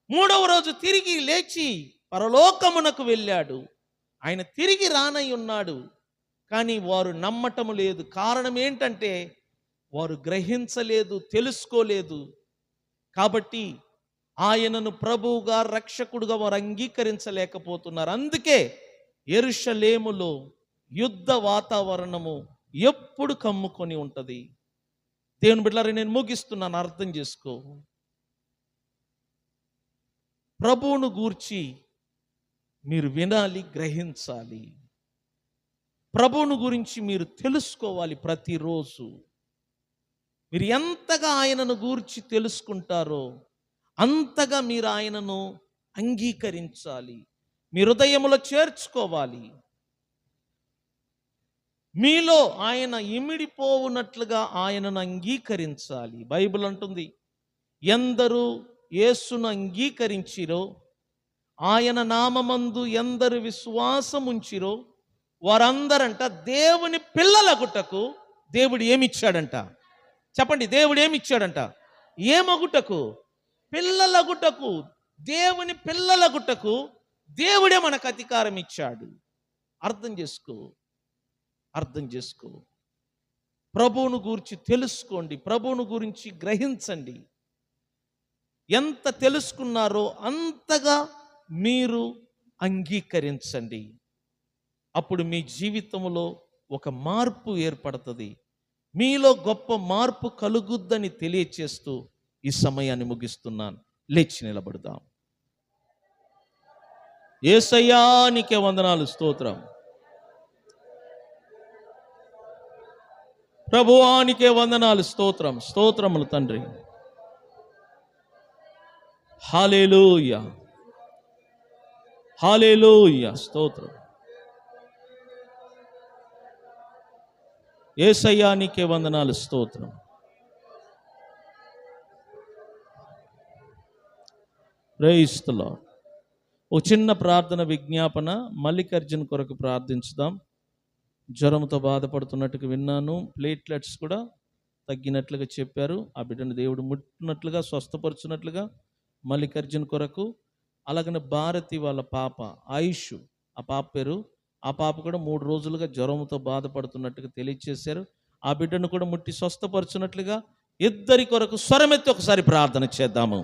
S2: 3వ రోజు తిరిగి లేచి పరలోకమునకు వెళ్ళాడు. ఆయన తిరిగి రానై ఉన్నాడు. కానీ వారు నమ్మటము లేదు. కారణం ఏంటంటే వారు గ్రహించలేదు, తెలుసుకోలేదు. కాబట్టి ఆయనను ప్రభువుగా, రక్షకుడుగా వారు అంగీకరించలేకపోతున్నారు. అందుకే యెరూషలేములో యుద్ధ వాతావరణము ఎప్పుడు కమ్ముకొని ఉంటుంది. దేవుని బిడ్డలారా, నేను ముగిస్తున్నాను, అర్థం చేసుకో. ప్రభువును గూర్చి మీరు వినాలి, గ్రహించాలి. ప్రభువును గురించి మీరు తెలుసుకోవాలి. ప్రతిరోజు మీరు ఎంతగా ఆయనను గూర్చి తెలుసుకుంటారో అంతగా మీరు ఆయనను అంగీకరించాలి. మీ హృదయములో చేర్చుకోవాలి. మీలో ఆయన ఇమిడిపోవునట్లుగా ఆయనను అంగీకరించాలి. బైబిల్ అంటుంది, ఎందరు యేసును అంగీకరించిరో, ఆయన నామమందు ఎందరు విశ్వాసముంచిరో వారందరంట దేవుని పిల్లలగుటకు దేవుడు ఏమిచ్చాడంట? చెప్పండి, దేవుడు ఏమిచ్చాడంట? ఏమగుటకు? పిల్లలగుటకు. దేవుని పిల్లలగుటకు దేవుడే మనకు అధికారం ఇచ్చాడు. అర్థం చేసుకో, అర్థం చేసుకో. ప్రభువును గురించి తెలుసుకోండి, ప్రభువును గురించి గ్రహించండి. ఎంత తెలుసుకున్నారో అంతగా మీరు అంగీకరించండి. అప్పుడు మీ జీవితంలో ఒక మార్పు ఏర్పడుతుంది. మీలో గొప్ప మార్పు కలుగుద్దని తెలియచేస్తూ ఈ సమయాన్ని ముగిస్తున్నాను. లేచి నిలబడదాం. యేసయ్యా నీకే వందనాలు, స్తోత్రం. ప్రభువానికే వందనాలు, స్తోత్రం, స్తోత్రములు తండ్రి. హల్లెలూయా, హల్లెలూయా, స్తోత్రం. యేసయ్యా నీకే వందనాలు, స్తోత్రం. Praise the lord. ఓ చిన్న ప్రార్థన విజ్ఞాపన. మల్లికార్జున్ కొరకు ప్రార్థించుదాం. జ్వరంతో బాధపడుతున్నట్టుగా విన్నాను. ప్లేట్లెట్స్ కూడా తగ్గినట్లుగా చెప్పారు. ఆ బిడ్డను దేవుడు ముట్టినట్లుగా, స్వస్థపరుచున్నట్లుగా మల్లికార్జున్ కొరకు. అలాగనే భారతి వాళ్ళ పాప ఆయుష్, ఆ పాప పేరు, ఆ పాప కూడా 3 రోజులుగా జ్వరంతో బాధపడుతున్నట్టుగా తెలియచేశారు. ఆ బిడ్డను కూడా ముట్టి స్వస్థపరుచున్నట్లుగా ఇద్దరి కొరకు స్వరమెత్తి ఒకసారి ప్రార్థన చేద్దాము.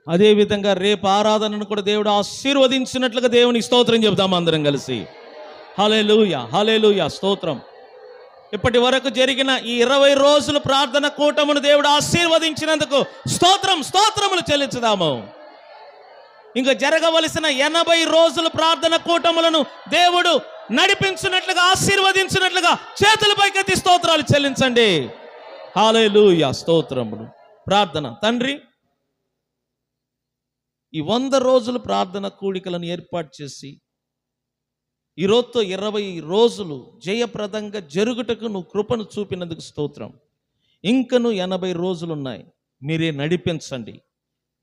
S2: అదేవిధంగా రేపు ఆరాధనను కూడా దేవుడు ఆశీర్వదించినట్లుగా దేవునికి స్తోత్రం చెబుతాం అందరం కలిసి. హల్లెలూయా, హల్లెలూయా, స్తోత్రం. ఇప్పటి వరకు జరిగిన ఈ 20 రోజుల ప్రార్థన కూటమును దేవుడు ఆశీర్వదించినందుకు స్తోత్రం, స్తోత్రములు చెల్లించుదాము. ఇంకా జరగవలసిన 80 రోజుల ప్రార్థన కూటములను దేవుడు నడిపించినట్లుగా, ఆశీర్వదించినట్లుగా చేతుల పైకెత్తి స్తోత్రాలు చెల్లించండి. హల్లెలూయా, స్తోత్రములు. ప్రార్థన. తండ్రి, ఈ 100 రోజుల ప్రార్థన కూడికలను ఏర్పాటు చేసి ఈరోజుతో 20 రోజులు జయప్రదంగా జరుగుటకు నువ్వు కృపను చూపినందుకు స్తోత్రం. ఇంకను 80 రోజులు ఉన్నాయి. మీరే నడిపించండి.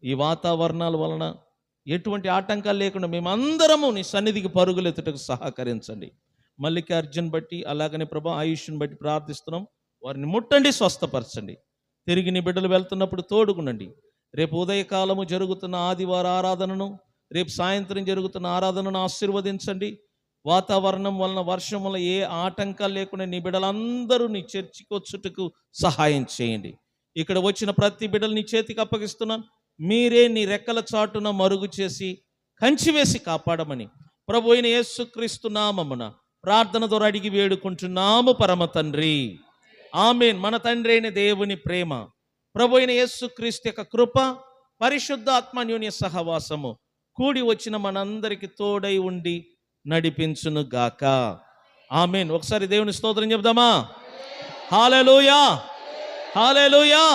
S2: ఈ వాతావరణాల వలన ఎటువంటి ఆటంకాలు లేకుండా మేమందరము నీ సన్నిధికి పరుగులెత్తుటకు సహకరించండి. మల్లికార్జున్ బట్టి, అలాగనే ప్రభా ఆయుష్ని బట్టి ప్రార్థిస్తున్నాం. వారిని ముట్టండి, స్వస్థపరచండి. తిరిగి నీ బిడ్డలు వెళ్తున్నప్పుడు తోడుగునండి. రేపు ఉదయకాలము జరుగుతున్న ఆదివార ఆరాధనను, రేపు సాయంత్రం జరుగుతున్న ఆరాధనను ఆశీర్వదించండి. వాతావరణం వలన, వర్షం వలన ఏ ఆటంకాలు లేకుండా నీ బిడ్డలందరూ నీ చర్చికి వచ్చుటకు సహాయం చేయండి. ఇక్కడ వచ్చిన ప్రతి బిడ్డలు నీ చేతికి అప్పగిస్తున్నాను. మీరే నీ రెక్కల చాటున మరుగు చేసి కంచి వేసి కాపాడమని ప్రభు అయిన యేసుక్రీస్తు నామమున ప్రార్థన ద్వారా అడిగి వేడుకుంటున్నాము పరమ తండ్రి. ఆమేన్. మన తండ్రి అయిన దేవుని ప్రేమ, ప్రభు అయిన యేసుక్రీస్తు యొక్క కృప, పరిశుద్ధాత్మ అన్యోన్య సహవాసము కూడి వచ్చిన మనందరికి తోడై ఉండి నడిపించును గాక. ఆమేన్. ఒకసారి దేవుని స్తోత్రం చెప్దామా? హల్లెలూయా, హల్లెలూయా,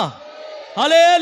S2: హల్లెలూయా.